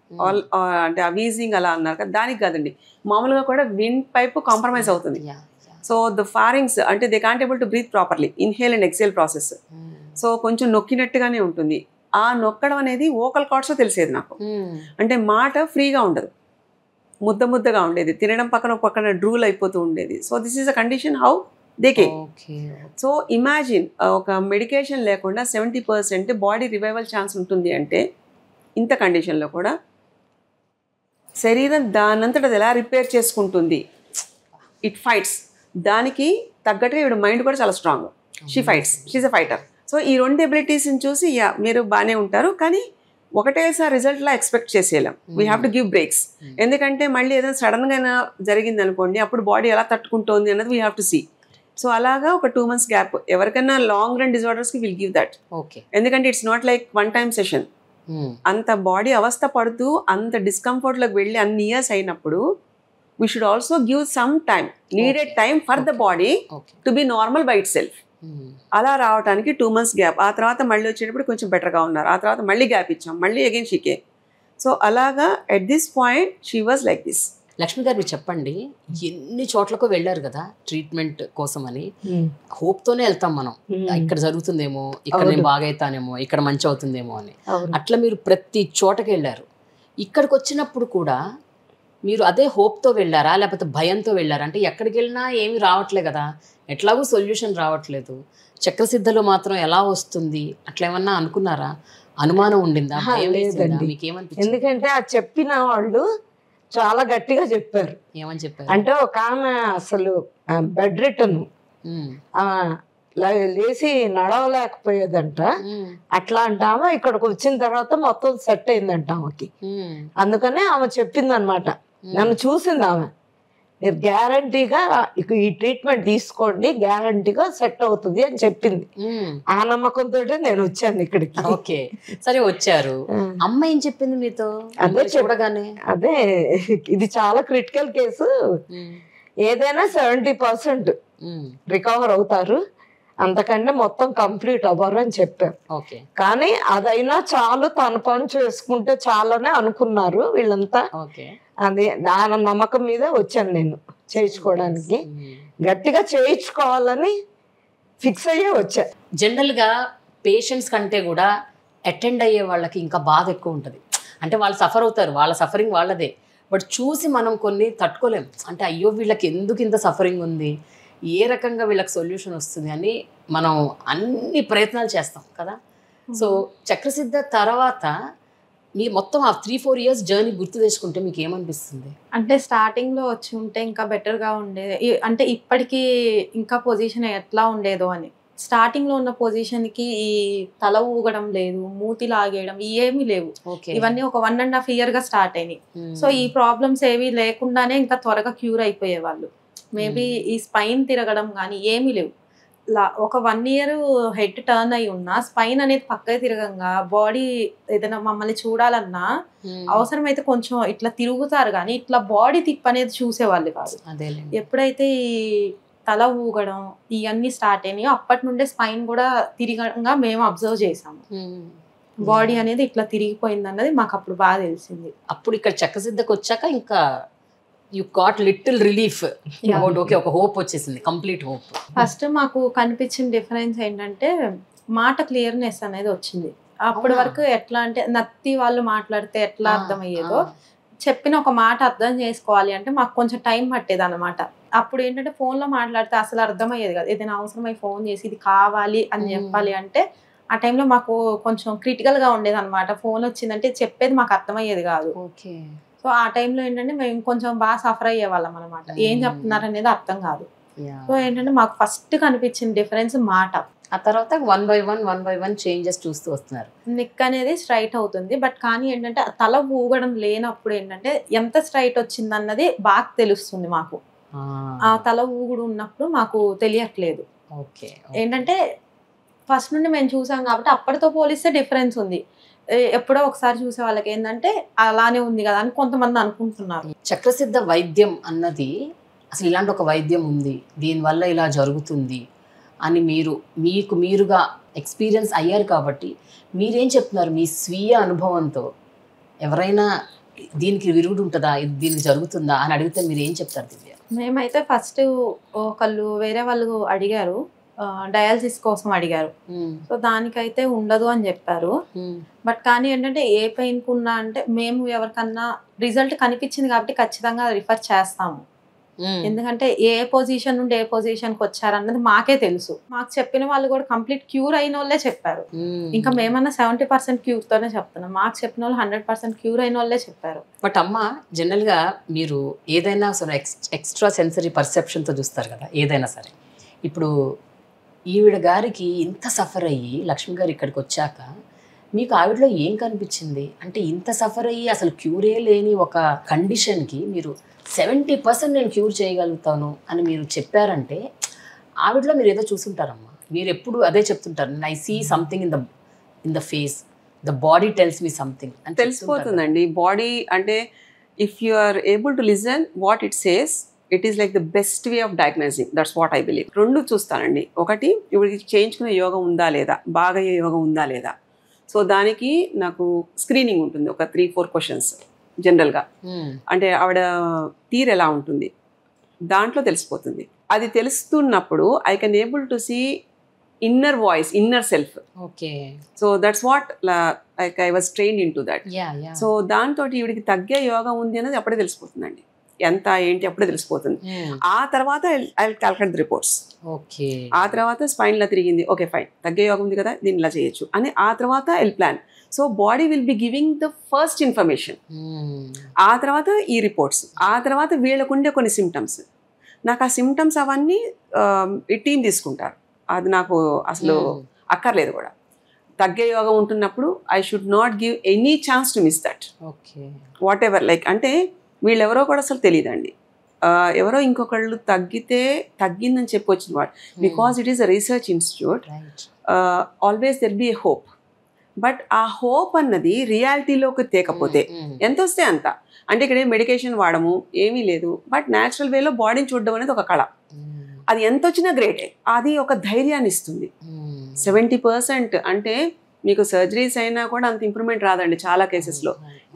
అంటే వీజింగ్ అలా అన్నారు కదా, దానికి కాదండి, మామూలుగా కూడా విండ్ పైప్ కాంప్రమైజ్ అవుతుంది. సో ద ఫారింగ్స్ అంటే they can't able to breathe properly, inhale and exhale process. So కొంచెం నొక్కినట్టుగానే ఉంటుంది. ఆ నొక్కడం అనేది వోకల్ కార్డ్స్లో తెలిసేది నాకు. అంటే మాట ఫ్రీగా ఉండదు, ముద్దగా ఉండేది, తినడం పక్కన డ్రూల్ అయిపోతూ ఉండేది. So this is a condition how they came. So imagine ఒక మెడికేషన్ లేకుండా 70% బాడీ రివైవల్ ఛాన్స్ ఉంటుంది అంటే, ఇంత కండిషన్లో కూడా శరీరం దానంతట అది ఎలా రిపేర్ చేసుకుంటుంది, ఇట్ ఫైట్స్. దానికి తగ్గట్టుగా ఇప్పుడు మైండ్ కూడా చాలా strong. She fights, she's a fighter. So ఈ రెండు ఎబిలిటీస్ని చూసి మీరు బాగానే ఉంటారు, కానీ ఒకటేసారి రిజల్ట్లా ఎక్స్పెక్ట్ చేసేయాం. We have to give breaks. ఎందుకంటే మళ్ళీ ఏదైనా సడన్గా జరిగింది అనుకోండి, అప్పుడు బాడీ ఎలా తట్టుకుంటుంది అన్నది we have to see. So అలాగా ఒక 2 months గ్యాప్. ఎవరికైనా లాంగ్ రన్ డిజార్డర్స్కి విల్ గివ్ దట్. ఎందుకంటే it's not like one time session. అంత బాడీ అవస్థ పడుతూ అంత డిస్కంఫర్ట్లోకి వెళ్ళి అన్ని ఇయర్స్ అయినప్పుడు we should also give some time, needed time for the body to be normal by itself. అలా రావడానికి 2 months గ్యాప్. ఆ తర్వాత మళ్ళీ వచ్చేటప్పుడు కొంచెం బెటర్గా ఉన్నారు. ఆ తర్వాత మళ్ళీ గ్యాప్ ఇచ్చాం, మళ్ళీ అగైన్ షీ కేమ్. సో అలాగా at this point she was like this. Lakshmi గారు, మీరు చెప్పండి, ఎన్ని చోట్లకు వెళ్ళారు కదా ట్రీట్మెంట్ కోసం అని, హోప్తోనే వెళ్తాం మనం, ఇక్కడ జరుగుతుందేమో, ఇక్కడ నేను బాగా అవుతానేమో, ఇక్కడ మంచి అవుతుందేమో అని. అట్లా మీరు ప్రతి చోటకి వెళ్ళారు. ఇక్కడికి వచ్చినప్పుడు కూడా మీరు అదే హోప్తో వెళ్ళారా, లేకపోతే భయంతో వెళ్ళారా? అంటే ఎక్కడికి వెళ్ళినా ఏమి రావట్లే కదా, ఎట్లాగూ సొల్యూషన్ రావట్లేదు, చక్రసిద్ధలో మాత్రం ఎలా వస్తుంది, అట్లా ఏమన్నా అనుకున్నారా? అనుమానం ఉండిందా? మీకేమనిపించింది? ఎందుకంటే ఆ చెప్పిన వాళ్ళు చాలా గట్టిగా చెప్పారు. ఏమని చెప్పారు అంటే ఒక ఆమె అసలు బెడ్ రిటర్న్, లేచి నడవలేకపోయేదంట. అట్లా అంటామా ఇక్కడికి వచ్చిన తర్వాత మొత్తం సెట్ అయిందంట ఆమెకి. అందుకనే ఆమె చెప్పింది అనమాట, నన్ను చూసింది ఆమె, మీరు గ్యారంటీగా ఈ ట్రీట్మెంట్ తీసుకోండి, గ్యారంటీగా సెట్ అవుతుంది అని చెప్పింది. ఆ నమ్మకంతో నేను వచ్చాను ఇక్కడికి. ఓకే, సరే వచ్చారు. అమ్మ ఏం చెప్పింది మీతో? అదే చూడగానే అదే, ఇది చాలా క్రిటికల్ కేసు, ఏదైనా 70% రికవర్ అవుతారు, అంతకంటే మొత్తం కంప్లీట్ అవ్వరు అని చెప్పారు. కానీ అదైనా చాలు, తన పని చేసుకుంటే చాలనే అనుకున్నారు వీళ్ళంతా. అది దాని నమ్మకం మీద వచ్చాను నేను చేయించుకోవడానికి, గట్టిగా చేయించుకోవాలని ఫిక్స్ అయ్యే వచ్చా. జనరల్గా పేషెంట్స్ కంటే కూడా అటెండ్ అయ్యే వాళ్ళకి ఇంకా బాధ ఎక్కువ ఉంటుంది. అంటే వాళ్ళు సఫర్ అవుతారు, వాళ్ళ సఫరింగ్ వాళ్ళదే, బట్ చూసి మనం కొన్ని తట్టుకోలేం. అంటే అయ్యో వీళ్ళకి ఎందుకు ఇంత సఫరింగ్ ఉంది, ఏ రకంగా వీళ్ళకి సొల్యూషన్ వస్తుంది అని మనం అన్ని ప్రయత్నాలు చేస్తాం కదా. సో చక్రసిద్ధ తర్వాత మీ మొత్తం ఆ 3-4 years జర్నీ గుర్తు తెచ్చుకుంటే మీకు ఏమనిపిస్తుంది? అంటే స్టార్టింగ్లో వచ్చి ఉంటే ఇంకా బెటర్గా ఉండేది, అంటే ఇప్పటికీ ఇంకా పొజిషన్ ఎట్లా ఉండేదో అని. స్టార్టింగ్లో ఉన్న పొజిషన్కి ఈ తల ఊగడం లేదు, మూతి లాగేయడం ఏమీ లేవు. ఇవన్నీ ఒక 1.5 year స్టార్ట్ అయినాయి. సో ఈ ప్రాబ్లమ్స్ ఏవి లేకుండానే ఇంకా త్వరగా క్యూర్ అయిపోయేవాళ్ళు. మేబీ ఈ స్పైన్ తిరగడం కానీ ఏమీ లేవు. ఒక 1 year హెడ్ టర్న్ అయి ఉన్నా స్పైన్ అనేది పక్కకి తిరగంగా బాడీ ఏదైనా మమ్మల్ని చూడాలన్నా అవసరమైతే కొంచెం ఇట్లా తిరుగుతారు, కానీ ఇట్లా బాడీ తిప్ అనేది చూసేవాళ్ళు కాదు. ఎప్పుడైతే ఈ తల ఊగడం ఇవన్నీ స్టార్ట్ అయినాయో అప్పటి నుండే స్పైన్ కూడా తిరగంగా మేము అబ్జర్వ్ చేసాము. బాడీ అనేది ఇట్లా తిరిగిపోయింది అన్నది మాకు అప్పుడు బాగా తెలిసింది. అప్పుడు ఇక్కడ చక్రసిద్ధకు వచ్చాక ఇంకా you got little relief, okay ఒక హోప్ వచ్చేసింది, కంప్లీట్ హోప్. ఫస్ట్ మాకు కనిపించిన డిఫరెన్స్ ఏంటంటే మాట క్లియర్నెస్ అనేది వచ్చింది. అప్పటి వరకు ఎట్లా అంటే నత్తి వాళ్ళు మాట్లాడితే ఎట్లా అర్థమయ్యేదో చెప్పిన ఒక మాట అర్థం చేసుకోవాలి అంటే మాకు కొంచెం టైం పట్టేది అనమాట. అప్పుడు ఏంటంటే ఫోన్లో మాట్లాడితే అసలు అర్థమయ్యేది కాదు. ఏదైనా అవసరమై ఫోన్ చేసి ఇది కావాలి అని చెప్పాలి అంటే ఆ టైంలో మాకు కొంచెం క్రిటికల్గా ఉండేది అనమాట. ఫోన్ వచ్చిందంటే చెప్పేది మాకు అర్థమయ్యేది కాదు. ఓకే. సో ఆ టైంలో ఏంటంటే మేము కొంచెం బాగా సఫర్ అయ్యేవాళ్ళం అనమాట. ఏం చెప్తున్నారు అనేది అర్థం కాదు. సో ఏంటంటే మాకు ఫస్ట్ కనిపించిన డిఫరెన్స్ మాట. ఆ తర్వాత 1 by 1 చేంజెస్ చూస్తూ వస్తున్నారు. నెక్ అనేది స్ట్రైట్ అవుతుంది. బట్ కానీ ఏంటంటే తల ఊగడం లేనప్పుడు ఏంటంటే ఎంత స్ట్రైట్ వచ్చింది అన్నది బాగా తెలుస్తుంది మాకు. ఆ తల ఊగుడు ఉన్నప్పుడు మాకు తెలియట్లేదు. ఓకే. ఏంటంటే ఫస్ట్ నుండి మేము చూసాం కాబట్టి అప్పటితో పోలిస్తే డిఫరెన్స్ ఉంది. ఎప్పుడో ఒకసారి చూసే వాళ్ళకి ఏంటంటే అలానే ఉంది కదా అని కొంతమంది అనుకుంటున్నారు. చక్రసిద్ధ వైద్యం అన్నది అసలు ఇలాంటి ఒక వైద్యం ఉంది, దీనివల్ల ఇలా జరుగుతుంది అని మీరుగా ఎక్స్పీరియన్స్ అయ్యారు కాబట్టి మీరేం చెప్తున్నారు మీ స్వీయ అనుభవంతో? ఎవరైనా దీనికి విరుగుడు ఉంటుందా, దీనికి జరుగుతుందా అని అడిగితే మీరు ఏం చెప్తారు దివ్య? మేమైతే ఫస్ట్ ఒకళ్ళు వేరే వాళ్ళు అడిగారు, డయాలసిస్ కోసం అడిగారు. సో దానికైతే ఉండదు అని చెప్పారు. బట్ కానీ ఏంటంటే ఏ పెయిన్ కున్నా అంటే మేము ఎవరికన్నా రిజల్ట్ కనిపించింది కాబట్టి ఖచ్చితంగా రిఫర్ చేస్తాము. ఎందుకంటే ఏ పొజిషన్ నుండి ఏ పొజిషన్కి వచ్చారన్నది మాకే తెలుసు. మాకు చెప్పిన వాళ్ళు కూడా కంప్లీట్ క్యూర్ అయిన వాళ్ళే చెప్పారు. ఇంకా మేమన్నా 70% క్యూర్తోనే చెప్తున్నాం. మాకు చెప్పిన వాళ్ళు 100% క్యూర్ అయిన వాళ్ళే చెప్పారు. బట్ అమ్మ, జనరల్గా మీరు ఏదైనా సరే ఎక్స్ట్రా సెన్సరీ పర్సెప్షన్తో చూస్తారు కదా ఏదైనా సరే. ఇప్పుడు ఈవిడ గారికి ఇంత సఫర్ అయ్యి లక్ష్మి గారు ఇక్కడికి వచ్చాక మీకు ఆవిడలో ఏం కనిపించింది? అంటే ఇంత సఫర్ అయ్యి అసలు క్యూరే లేని ఒక కండిషన్కి మీరు 70% నేను క్యూర్ చేయగలుగుతాను అని మీరు చెప్పారంటే ఆవిడలో మీరు ఏదో చూసుంటారమ్మా. మీరు ఎప్పుడు అదే చెప్తుంటారు, I see something in the face, the body tells me something అని తెలిసిపోతుందండి. బాడీ అంటే if you are able to listen what it says, it is like the best way of diagnosing. That's what I believe. రెండు చూస్తానండి. ఒకటి, ఇవిడికి చేయించుకునే యోగం ఉందా లేదా, బాగా అయ్యే యోగం ఉందా లేదా. సో దానికి నాకు స్క్రీనింగ్ ఉంటుంది, ఒక 3-4 క్వశ్చన్స్ జనరల్గా. అంటే ఆవిడ తీరు ఎలా ఉంటుంది దాంట్లో తెలిసిపోతుంది. అది తెలుస్తున్నప్పుడు I can able to see inner voice, inner self. Okay. So that's what like I was trained in to that. So దాంతో ఈవిడికి తగ్గే యోగం ఉంది అనేది అప్పుడే తెలిసిపోతుందండి. ఎంత ఏంటి అప్పుడే తెలిసిపోతుంది. ఆ తర్వాత I will calculate the reports. Okay. ఆ తర్వాత స్పైన్ ఇలా తిరిగింది, ఓకే ఫైన్, తగ్గే యోగం ఉంది కదా, దీన్ని ఇలా చేయొచ్చు అని ఆ తర్వాత I will plan. So body will be giving the first information. ఆ తర్వాత ఈ రిపోర్ట్స్, ఆ తర్వాత వీళ్ళకుండే కొన్ని సిమ్టమ్స్. నాకు ఆ సిమ్టమ్స్ అవన్నీ ఈ టీం తీసుకుంటారు. అది నాకు అసలు అక్కర్లేదు కూడా. తగ్గే యోగం ఉంటున్నప్పుడు I should not give any chance to miss that. Okay. What ever, like అంటే వీళ్ళెవరో కూడా అసలు తెలియదండి. ఎవరో ఇంకొకళ్ళు తగ్గిందని చెప్పి వచ్చిన వాడు. Because it is a research institute, always there be a hope. But ఆ హోప్ అన్నది రియాలిటీలోకి తేకపోతే ఎంత వస్తే అంత. అంటే ఇక్కడ మెడికేషన్ వాడము ఏమీ లేదు, బట్ న్యాచురల్ వేలో బాడీని చూడడం అనేది ఒక కళ. అది ఎంత వచ్చినా గ్రేటే. అది ఒక ధైర్యాన్ని ఇస్తుంది. 70% అంటే మీకు సర్జరీస్ అయినా కూడా అంత ఇంప్రూవ్మెంట్ రాదండి చాలా కేసెస్లో.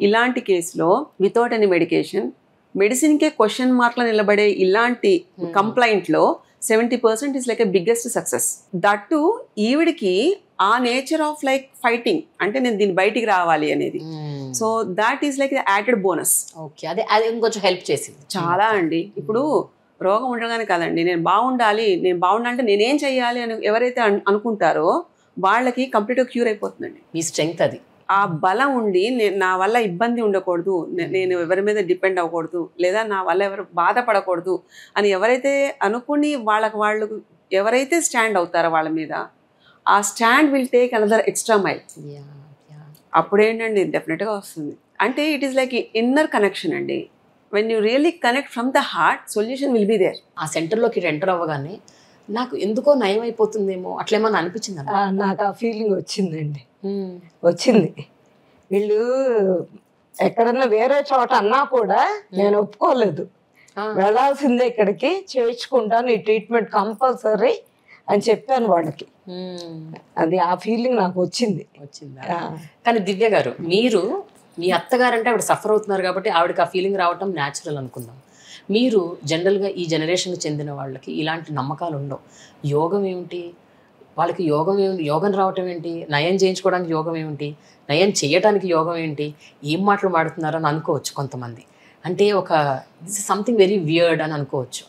ఇలాంటి కేసులో వితౌట్ ఎనీ మెడిసిన్కే క్వశ్చన్ మార్క్లో నిలబడే ఇలాంటి కంప్లైంట్లో 70% is like a biggest success. That to ఈవిడికి ఆ నేచర్ ఆఫ్ లైక్ ఫైటింగ్, అంటే నేను దీన్ని బయటికి రావాలి అనేది. So that is like added bonus. Okay. అది ఇంకొంచెం హెల్ప్ చేసింది చాలా అండి. ఇప్పుడు రోగం ఉండగానే కాదండి, నేను బాగుండాలంటే నేనేం చెయ్యాలి అని ఎవరైతే అనుకుంటారో వాళ్ళకి కంప్లీట్గా క్యూర్ అయిపోతుందండి. మీ స్ట్రెంగ్త్ అది. ఆ బలం ఉండి నా వల్ల ఇబ్బంది ఉండకూడదు, నేను ఎవరి మీద డిపెండ్ అవ్వకూడదు, లేదా నా వల్ల ఎవరు బాధపడకూడదు అని ఎవరైతే అనుకుని వాళ్ళు ఎవరైతే స్టాండ్ అవుతారో వాళ్ళ మీద, ఆ stand will take another extra mile. అప్పుడేంటండి డెఫినెట్గా వస్తుంది. అంటే it is like inner connection అండి. When you really connect from the heart, solution will be there. ఆ సెంటర్లోకి ఎంటర్ అవ్వగానే నాకు ఎందుకో నయం అయిపోతుందేమో అట్లేమన్నా అనిపించింది? నాకు ఆ ఫీలింగ్ వచ్చిందండి. వచ్చింది. వీళ్ళు ఎక్కడన్నా వేరే చోట అన్నా కూడా నేను ఒప్పుకోలేదు, వెళ్ళాల్సిందే ఇక్కడికి, చేయించుకుంటాను ఈ ట్రీట్మెంట్ కంపల్సరీ అని చెప్పాను వాళ్ళకి. అది ఆ ఫీలింగ్ నాకు వచ్చింది. కానీ దివ్య గారు, మీరు మీ అత్తగారంటే ఆవిడ సఫర్ అవుతున్నారు కాబట్టి ఆవిడకి ఆ ఫీలింగ్ రావటం న్యాచురల్ అనుకుందాం. మీరు జనరల్గా ఈ జనరేషన్కి చెందిన వాళ్ళకి ఇలాంటి నమ్మకాలు ఉండవు. యోగం ఏమిటి, వాళ్ళకి యోగం రావటం ఏంటి, నయం చేయించుకోవడానికి యోగం ఏమిటి, నయం చేయడానికి యోగం ఏంటి, ఏం మాటలు మాడుతున్నారో అని అనుకోవచ్చు కొంతమంది. అంటే ఒక this is something very weird అని అనుకోవచ్చు.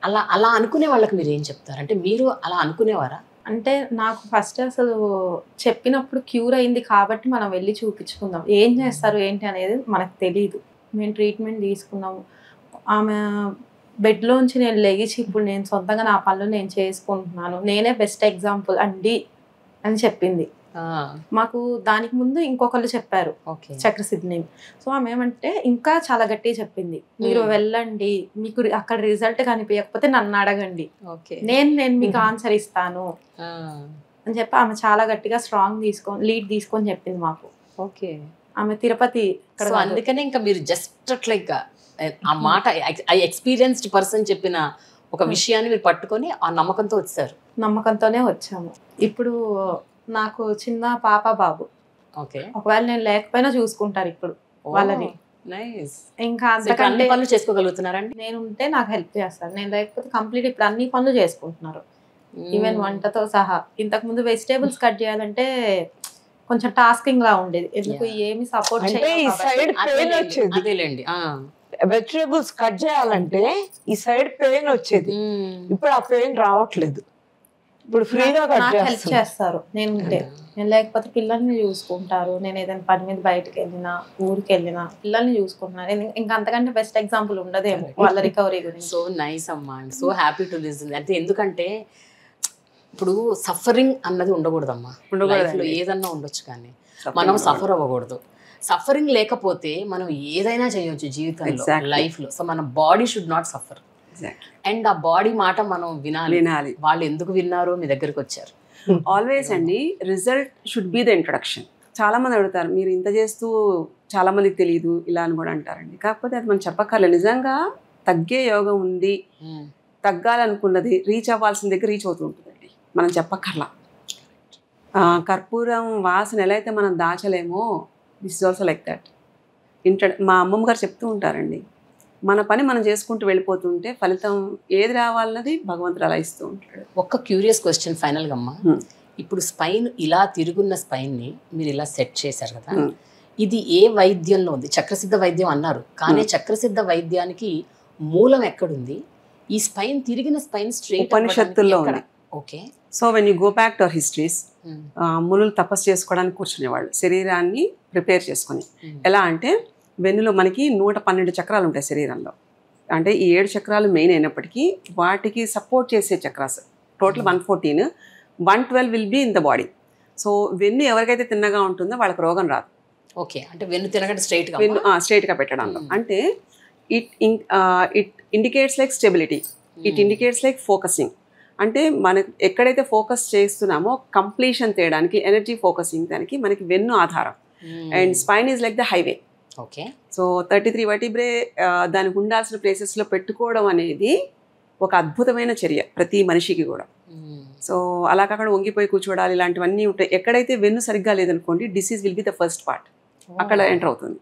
అలా అలా అనుకునే వాళ్ళకి మీరు ఏం చెప్తారు? అంటే మీరు అలా అనుకునేవారా? అంటే నాకు ఫస్ట్ అసలు చెప్పినప్పుడు క్యూర్ అయింది కాబట్టి మనం వెళ్ళి చూపించుకుందాం, ఏం చేస్తారు ఏంటి అనేది మనకు తెలియదు. మేము ట్రీట్మెంట్ తీసుకున్నాము. ఆమె బెడ్లోంచి నేను లెగిచి ఇప్పుడు నేను సొంతంగా నా పనులు నేను చేసుకుంటున్నాను, నేనే బెస్ట్ ఎగ్జాంపుల్ అండి అని చెప్పింది. మాకు దానికి ముందు ఇంకొకళ్ళు చెప్పారు చక్రసిద్ధిని. సో ఆమె ఏమంటే ఇంకా చాలా గట్టిగా చెప్పింది, మీరు వెళ్ళండి, మీకు అక్కడ రిజల్ట్ కనిపించకపోతే నన్ను అడగండి, నేను మీకు ఆన్సర్ ఇస్తాను అని చెప్పి ఆమె చాలా గట్టిగా లీడ్ తీసుకొని చెప్పింది మాకు. ఓకే, ఆమె తిరుపతి. అందుకనే ఇంకా మీరు జస్ట్ అట్లా ఆ మాట ఎక్స్పీరియన్స్డ్ పర్సన్ చెప్పిన ఒక విషయాన్ని మీరు పట్టుకొని ఆ నమ్మకంతో వచ్చారు. నమ్మకంతోనే వచ్చాము. ఇప్పుడు నాకు చిన్న పాప బాబు, ఒకవేళ నేను లేకపోయినా చూసుకుంటారు ఇప్పుడు వాళ్ళని. ఇంకా అంతకంటే పనులు చేసుకోగలుగుతున్నారండి. నేను ఉంటే నాకు హెల్ప్ చేస్తారు, నేను లేకపోతే కంప్లీట్ ఇప్పుడు అన్ని పనులు చేసుకుంటున్నారు, ఈవెన్ వంటతో సహా. ఇంతకు ముందు వెజిటేబుల్స్ కట్ చేయాలంటే కొంచెం టాస్కింగ్ లా ఉండేది, ఎందుకు ఏమి సపోర్ట్ అదేలేండి. వెజిటేబుల్స్ కట్ చేయాలంటే ఈ సైడ్ పెయిన్ వచ్చేది, ఇప్పుడు ఆ పెయిన్ రావట్లేదు. ఇప్పుడు ఫ్రీగా హెల్ప్ చేస్తారు నేను ఉంటే. నేను లేకపోతే పిల్లల్ని చూసుకుంటారు, నేను ఏదైనా పని మీద బయటకు వెళ్ళినా ఊరికి వెళ్ళినా పిల్లల్ని చూసుకుంటున్నాను. ఇంకా అంతకంటే బెస్ట్ ఎగ్జాంపుల్ ఉండదేమో వాళ్ళ రికవరీ గురించి. సో నైస్ అమ్మా, సో హ్యాపీ టు లిసన్. అంటే ఎందుకంటే ఇప్పుడు సఫరింగ్ అన్నది ఉండకూడదమ్మా, లైఫ్లో ఏదన్నా ఉండొచ్చు కానీ మనం సఫర్ అవ్వకూడదు. సఫరింగ్ లేకపోతే మనం ఏదైనా చేయొచ్చు జీవితంలో, లైఫ్లో. సో మన body should not suffer. And ఆ బాడీ మాట మనం వినాలి. వాళ్ళు ఎందుకు విన్నారో మీ దగ్గరికి వచ్చారు. ఆల్వేస్ అండి, result should be the introduction. చాలా మంది అడుగుతారు, మీరు ఇంత చేస్తూ చాలా మందికి తెలియదు ఇలా అని కూడా అంటారండి. కాకపోతే అది మనం చెప్పక్కర్లేదు. నిజంగా తగ్గే యోగం ఉంది, తగ్గాలనుకున్నది రీచ్ అవ్వాల్సిన దగ్గర రీచ్ అవుతూ ఉంటుందండి, మనం చెప్పక్కర్లా. కర్పూరం వాసన ఎలా అయితే మనం దాచలేమో, this is also like that. మా అమ్మమ్మ గారు చెప్తూ ఉంటారండి, మన పని మనం చేసుకుంటూ వెళ్ళిపోతుంటే ఫలితం ఏది రావాలన్నది భగవంతుడు అలా ఇస్తూ ఉంటాడు. ఒక్క క్యూరియస్ క్వశ్చన్ ఫైనల్గా అమ్మా, ఇప్పుడు స్పైన్ ఇలా తిరుగున్న స్పైన్ని మీరు ఇలా సెట్ చేశారు కదా, ఇది ఏ వైద్యంలో ఉంది? చక్రసిద్ధ వైద్యం అన్నారు, కానీ చక్రసిద్ధ వైద్యానికి మూలం ఎక్కడుంది? ఈ స్పైన్ తిరిగిన స్పైన్ స్ట్రెయిట్ ఉపనిషత్తుల్లో ఉంది. Okay, so when you go back to our histories, మునులు తపస్సు చేసుకోవడానికి కూర్చునేవాళ్ళు శరీరాన్ని ప్రిపేర్ చేసుకుని. ఎలా అంటే వెన్నులో మనకి 112 చక్రాలు ఉంటాయి శరీరంలో. అంటే ఈ 7 చక్రాలు మెయిన్ అయినప్పటికీ వాటికి సపోర్ట్ చేసే chakras total 114, 112 will be in the body. So వెన్ను ఎవరికైతే తిన్నగా ఉంటుందో వాళ్ళకి రోగం రాదు. ఓకే, అంటే వెన్ను తినగంటే స్ట్రైట్గా పెట్టడంలో అంటే it indicates like stability, it indicates like focusing. అంటే మనకి ఎక్కడైతే ఫోకస్ చేస్తున్నామో కంప్లీషన్ తేయడానికి, ఎనర్జీ ఫోకసింగ్ దానికి మనకి వెన్ను ఆధారం. And spine is like the highway. Okay, so 33 vertebrae దానికి ఉండాల్సిన ప్లేసెస్లో పెట్టుకోవడం అనేది ఒక అద్భుతమైన చర్య ప్రతి మనిషికి కూడా. సో అలా కాకుండా వంగిపోయి కూర్చోడాలి ఇలాంటివన్నీ ఉంటాయి. ఎక్కడైతే వెన్ను సరిగ్గా లేదనుకోండి, disease will be the first part, అక్కడ ఎంటర్ అవుతుంది.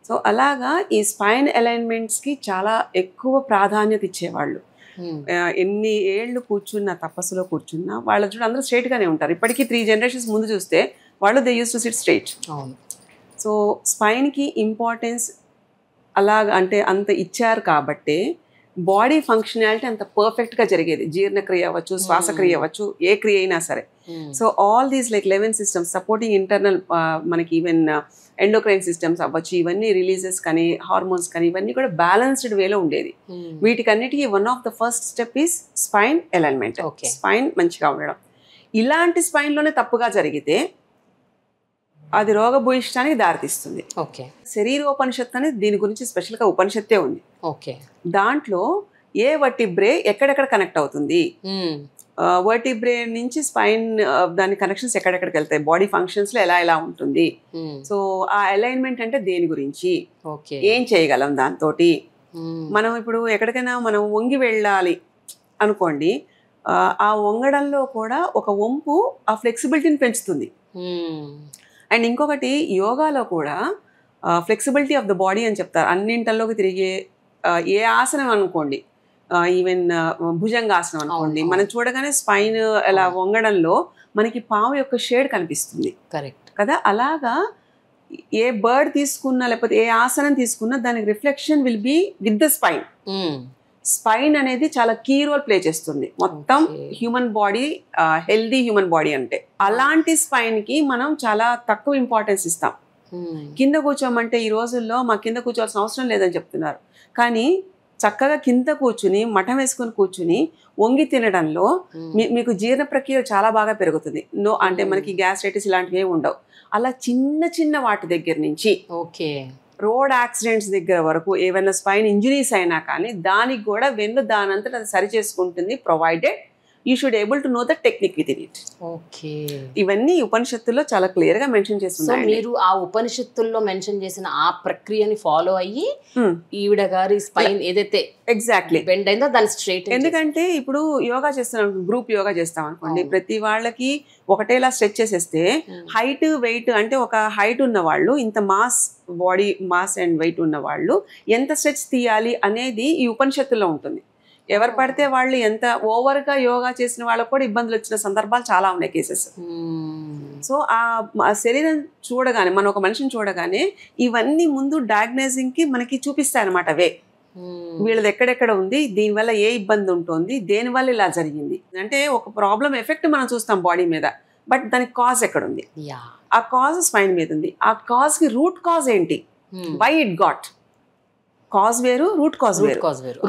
సో అలాగా ఈ స్పైన్ అలైన్మెంట్స్కి చాలా ఎక్కువ ప్రాధాన్యత ఇచ్చేవాళ్ళు. ఎన్ని ఏళ్ళు కూర్చున్న తపస్సులో కూర్చున్నా వాళ్ళ చూడ అందరూ స్ట్రైట్గానే ఉంటారు. ఇప్పటికీ 3 generations ముందు చూస్తే వాళ్ళు they use to sit straight. So స్పైన్కి ఇంపార్టెన్స్ అలాగ అంటే అంత ఇచ్చారు కాబట్టే బాడీ ఫంక్షనాలిటీ అంత పర్ఫెక్ట్గా జరిగేది. జీర్ణక్రియ అవ్వచ్చు, శ్వాసక్రియ అవ్వచ్చు, ఏ క్రియ అయినా సరే. So all these like 11 systems supporting internal మనకి ఈవెన్ ఎండోక్రైన్ సిస్టమ్స్ అవ్వచ్చు, ఇవన్నీ రిలీజెస్ కానీ హార్మోన్స్ కానీ ఇవన్నీ కూడా బ్యాలెన్స్డ్ వేలో ఉండేది. వీటికన్నిటికీ one of the first step is spine alignment. Spine మంచిగా ఉండడం. ఇలాంటి స్పైన్లోనే తప్పుగా జరిగితే అది రోగభూయిష్టానికి దారితీస్తుంది. ఓకే, శరీరోపనిషత్తు అనేది దీని గురించి స్పెషల్గా ఉపనిషత్తే ఉంది. ఓకే, దాంట్లో ఏ వర్టిబ్రే ఎక్కడెక్కడ కనెక్ట్ అవుతుంది, వర్టిబ్రే నుంచి స్పైన్ దాని కనెక్షన్స్ ఎక్కడెక్కడికి వెళ్తాయి, బాడీ ఫంక్షన్స్లో ఎలా ఎలా ఉంటుంది. సో ఆ అలైన్మెంట్ అంటే దేని గురించి, ఏం చేయగలం దాంతో. మనం ఇప్పుడు ఎక్కడికైనా మనం వంగి వెళ్ళాలి అనుకోండి, ఆ వంగడంలో కూడా ఒక వంపు ఆ ఫ్లెక్సిబిలిటీని పెంచుతుంది. అండ్ ఇంకొకటి యోగాలో కూడా ఫ్లెక్సిబిలిటీ ఆఫ్ ద బాడీ అని చెప్తారు. అన్నింటల్లోకి తిరిగే ఏ ఆసనం అనుకోండి, ఈవెన్ భుజంగాసనం అనుకోండి, మనం చూడగానే స్పైన్ అలా వంగడంలో మనకి పాము యొక్క షేడ్ కనిపిస్తుంది. కరెక్ట్ కదా, అలాగా ఏ బర్డ్ తీసుకున్నా లేకపోతే ఏ ఆసనం తీసుకున్నా దానికి reflection will be with the spine. Spine అనేది చాలా కీ రోల్ ప్లే చేస్తుంది మొత్తం human body, healthy human body అంటే. అలాంటి స్పైన్ కి మనం చాలా తక్కువ ఇంపార్టెన్స్ ఇస్తాం. కింద కూర్చోమంటే ఈ రోజుల్లో మా కింద కూర్చోవాల్సిన అవసరం లేదని చెప్తున్నారు. కానీ చక్కగా కింద కూర్చుని మఠం వేసుకొని కూర్చుని వంగి తినడంలో మీకు జీర్ణ ప్రక్రియ చాలా బాగా పెరుగుతుంది. అంటే మనకి గ్యాస్ట్రైటిస్ ఇలాంటివి ఏమి ఉండవు. అలా చిన్న చిన్న వాటి దగ్గర నుంచి రోడ్ యాక్సిడెంట్స్ దగ్గర వరకు ఏవైనా స్పైన్ ఇంజరీస్ అయినా కానీ దానికి కూడా వెన్ను దానంతట అది సరి చేసుకుంటుంది, provided you should able to know the technique with in it. Okay, ఇవన్నీ ఉపనిషత్తుల్లో చాలా క్లియర్ గా మెన్షన్ చేస్తున్నారు. మీరు ఆ ఉపనిషత్తుల్లో మెన్షన్ చేసిన ఆ ప్రక్రియని ఫాలో అయ్యి ఈవిడ గారి స్పైన్ ఏదైతే ఎగ్జాక్ట్లీ బెండ్ అయిందో దాని స్ట్రైట్. ఎందుకంటే ఇప్పుడు యోగా చేస్తున్నాం, గ్రూప్ యోగా చేస్తాం అనుకోండి, ప్రతి వాళ్ళకి ఒకటేలా స్ట్రెచ్ చేసేస్తే హైట్ వెయిట్ అంటే ఒక హైట్ ఉన్న వాళ్ళు, ఇంత mass body mass and weight ఉన్న వాళ్ళు ఎంత స్ట్రెచ్ తీయాలి అనేది ఈ ఉపనిషత్తుల్లో ఉంటుంది. ఎవరు పడితే వాళ్ళు ఎంత ఓవర్గా యోగా చేసిన వాళ్ళకు కూడా ఇబ్బందులు వచ్చిన సందర్భాలు చాలా ఉన్నాయి, కేసెస్. సో ఆ శరీరం చూడగానే, మనం ఒక మనిషిని చూడగానే ఇవన్నీ ముందు డయాగ్నైజింగ్ కి మనకి చూపిస్తాయి అన్నమాట. వీళ్ళది ఎక్కడెక్కడ ఉంది, దీనివల్ల ఏ ఇబ్బంది ఉంటుంది, దేనివల్ల ఇలా జరిగింది అంటే ఒక ప్రాబ్లం ఎఫెక్ట్ మనం చూస్తాం బాడీ మీద, బట్ దానికి కాజ్ ఎక్కడుంది, ఆ కాజ్ స్పైన్ మీద ఉంది. ఆ కాజ్ కి రూట్ కాజ్ ఏంటి, వై ఇట్ గాట్. కాజ్ వేరు, రూట్ కాజ్ వేరు.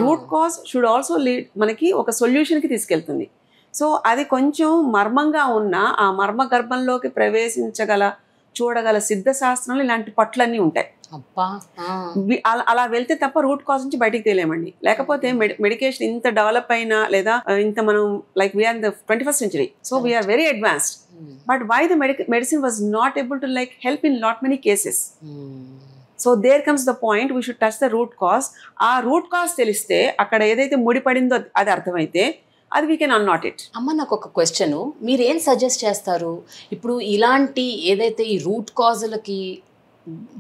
Root cause should also lead మనకి ఒక సొల్యూషన్ కి తీసుకెళ్తుంది. సో అది కొంచెం మర్మంగా ఉన్న ఆ మర్మ గర్భంలోకి ప్రవేశించగల చూడగల సిద్ధ శాస్త్రంలో ఇలాంటి పట్లన్నీ ఉంటాయి. అలా వెళ్తే తప్ప రూట్ కాజ్ నుంచి బయటికి తెలియమండి. లేకపోతే మెడికేషన్ ఇంత డెవలప్ అయినా లేదా ఇంత మనం like we are in the 21st century, so we are very advanced, but why the medicine was not able to like help in lot many cases. So there comes the point we should touch the root cause. ఆ root cause తెలిస్తే అక్కడ ఏదైతే ముడిపడిందో అది అర్థమైతే అది we can అన్నాట్ it. అమ్మ, నాకు ఒక క్వశ్చన్, మీరు ఏం సజెస్ట్ చేస్తారు ఇప్పుడు ఇలాంటి ఏదైతే ఈ రూట్ కాజులకి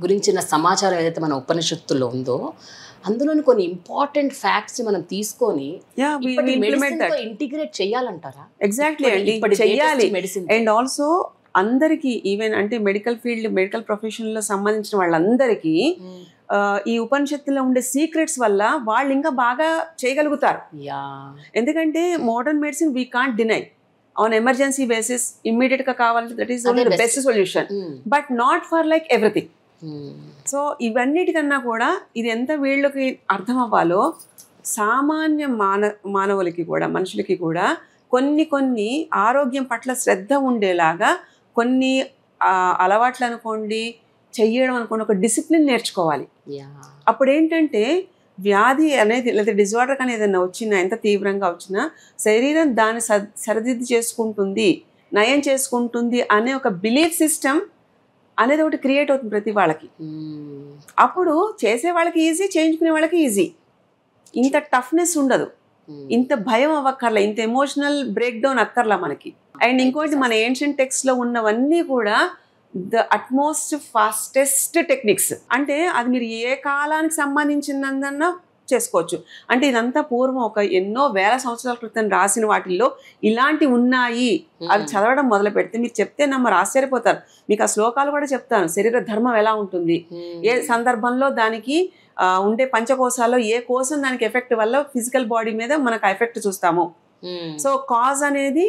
గురించిన సమాచారం ఏదైతే మన ఉపనిషత్తుల్లో ఉందో అందులోని కొన్ని ఇంపార్టెంట్ ఫ్యాక్ట్స్ మనం తీసుకొని ఇంటిగ్రేట్ చేయాలంటారా? ఎగ్జాక్ట్లీ అండి, చెయ్యాలి. అండ్ ఆల్సో అందరికీ ఈవెన్ అంటే మెడికల్ ఫీల్డ్, మెడికల్ ప్రొఫెషన్ లో సంబంధించిన వాళ్ళందరికీ ఈ ఉపనిషత్తులో ఉండే సీక్రెట్స్ వల్ల వాళ్ళు ఇంకా బాగా చేయగలుగుతారు. ఎందుకంటే modern medicine we can't deny on emergency basis immediate గా కావాలంటే that is only the best solution, but not for like everything. So ఇవన్నిటికన్నా కూడా ఇది ఎంత వీళ్ళకి అర్థం అవ్వాలో సామాన్య మానవులకి కూడా, మనుషులకి కూడా కొన్ని ఆరోగ్యం పట్ల శ్రద్ధ ఉండేలాగా కొన్ని అలవాట్లు అనుకోండి, చెయ్యడం అనుకోండి, ఒక డిసిప్లిన్ నేర్చుకోవాలి. అప్పుడు ఏంటంటే వ్యాధి అనేది లేదా డిజార్డర్ కానీ ఏదైనా వచ్చినా, ఎంత తీవ్రంగా వచ్చినా శరీరం దాన్ని సరిదిద్ది చేసుకుంటుంది, నయం చేసుకుంటుంది అనే ఒక బిలీఫ్ సిస్టమ్ అనేది ఒకటి క్రియేట్ అవుతుంది ప్రతి వాళ్ళకి. అప్పుడు చేసే వాళ్ళకి ఈజీ, చేయించుకునే వాళ్ళకి ఈజీ. ఇంత టఫ్నెస్ ఉండదు, ఇంత భయం అవ్వక్కర్లా, ఇంత ఎమోషనల్ బ్రేక్ డౌన్ అక్కర్లా మనకి. అండ్ ఇంకోటి మన ఏన్షియంట్ టెక్స్ట్ లో ఉన్నవన్నీ కూడా ద అట్మోస్ట్ ఫాస్టెస్ట్ టెక్నిక్స్. అంటే అది మీరు ఏ కాలానికి సంబంధించిందన్నా చేసుకోవచ్చు. అంటే ఇదంతా పూర్వం ఒక ఎన్నో వేల సంవత్సరాల క్రితం రాసిన వాటిల్లో ఇలాంటివి ఉన్నాయి. అవి చదవడం మొదలు పెడితే మీరు చెప్తే నమ్మరు, ఆశ్చర్యపోతారు. మీకు ఆ శ్లోకాలు కూడా చెప్తాను. శరీర ధర్మం ఎలా ఉంటుంది, ఏ సందర్భంలో దానికి ఉండే పంచకోశాల్లో ఏ కోశం దానికి ఎఫెక్ట్ వల్ల ఫిజికల్ బాడీ మీద మనకు ఎఫెక్ట్ చూస్తాము. సో కాజ్ అనేది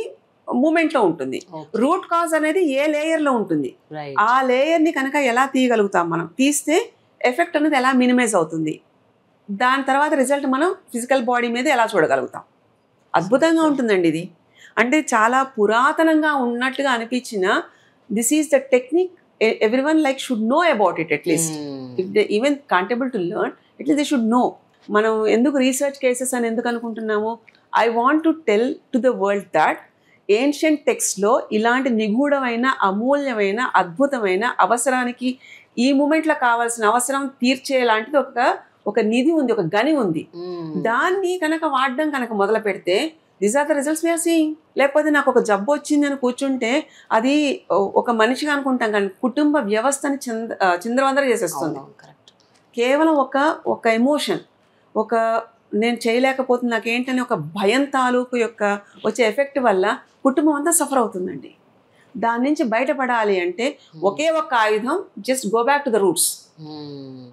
మూమెంట్ లో ఉంటుంది, రూట్ కాజ్ అనేది ఏ లేయర్ లో ఉంటుంది. ఆ లేయర్ ని కనుక ఎలా తీయగలుగుతాం, మనం తీస్తే ఎఫెక్ట్ అనేది ఎలా మినిమైజ్ అవుతుంది, దాని తర్వాత రిజల్ట్ మనం ఫిజికల్ బాడీ మీద ఎలా చూడగలుగుతాం. అద్భుతంగా ఉంటుందండి ఇది. అంటే చాలా పురాతనంగా ఉన్నట్టుగా అనిపించిన this is the technique everyone like should know about it at least. If they even can't able to learn, at least they should know. మనం ఎందుకు రీసెర్చ్ కేసెస్ అని ఎందుకు అనుకుంటున్నాము? I want to tell to the world that ancient టెక్స్ట్లో ఇలాంటి నిగూఢమైన, అమూల్యమైన, అద్భుతమైన, అవసరానికి ఈ మూమెంట్లో కావాల్సిన అవసరం తీర్చేలాంటిది ఒక నిధి ఉంది, ఒక గని ఉంది. దాన్ని కనుక వాడడం కనుక మొదలు పెడితే these are the results we are seeing. లేకపోతే నాకు ఒక జబ్బు వచ్చింది అని కూర్చుంటే అది ఒక మనిషిగా అనుకుంటాం కానీ కుటుంబ వ్యవస్థని చిందరవందర చేసేస్తుంది. కేవలం ఒక ఎమోషన్, ఒక నేను చేయలేకపోతుంది నాకేంటని ఒక భయం తాలూకు యొక్క వచ్చే ఎఫెక్ట్ వల్ల కుటుంబం అంతా సఫర్ అవుతుందండి. దాని నుంచి బయటపడాలి అంటే ఒకే ఒక ఆయుధం, just go back to the roots.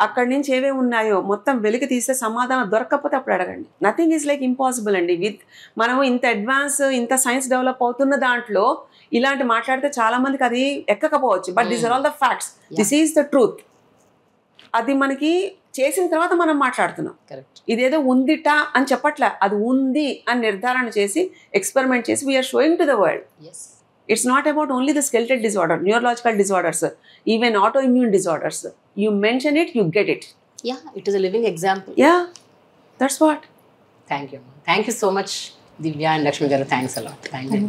అక్కడి నుంచి ఏవేవి ఉన్నాయో మొత్తం వెలికి తీస్తే సమాధానం దొరకకపోతే అప్పుడు అడగండి. నథింగ్ ఈజ్ లైక్ ఇంపాసిబుల్ అండి. మనం ఇంత అడ్వాన్స్, ఇంత సైన్స్ డెవలప్ అవుతున్న దాంట్లో ఇలాంటి మాట్లాడితే చాలా మందికి అది ఎక్కకపోవచ్చు. But these are all the facts, this is the truth. అది మనకి చేసిన తర్వాత మనం మాట్లాడుతున్నాం. ఇదేదో ఉందిట అని చెప్పట్లే, అది ఉంది అని నిర్ధారణ చేసి ఎక్స్పెరిమెంట్ చేసి we are showing to the world. It's not about only the skeletal disorder, neurological disorders, even autoimmune disorders. You mention it, you get it. Yeah, it is a living example. Yeah, that's what. Thank you. Thank you so much, Divya and Lakshmi garu. Thanks a lot. Thank you.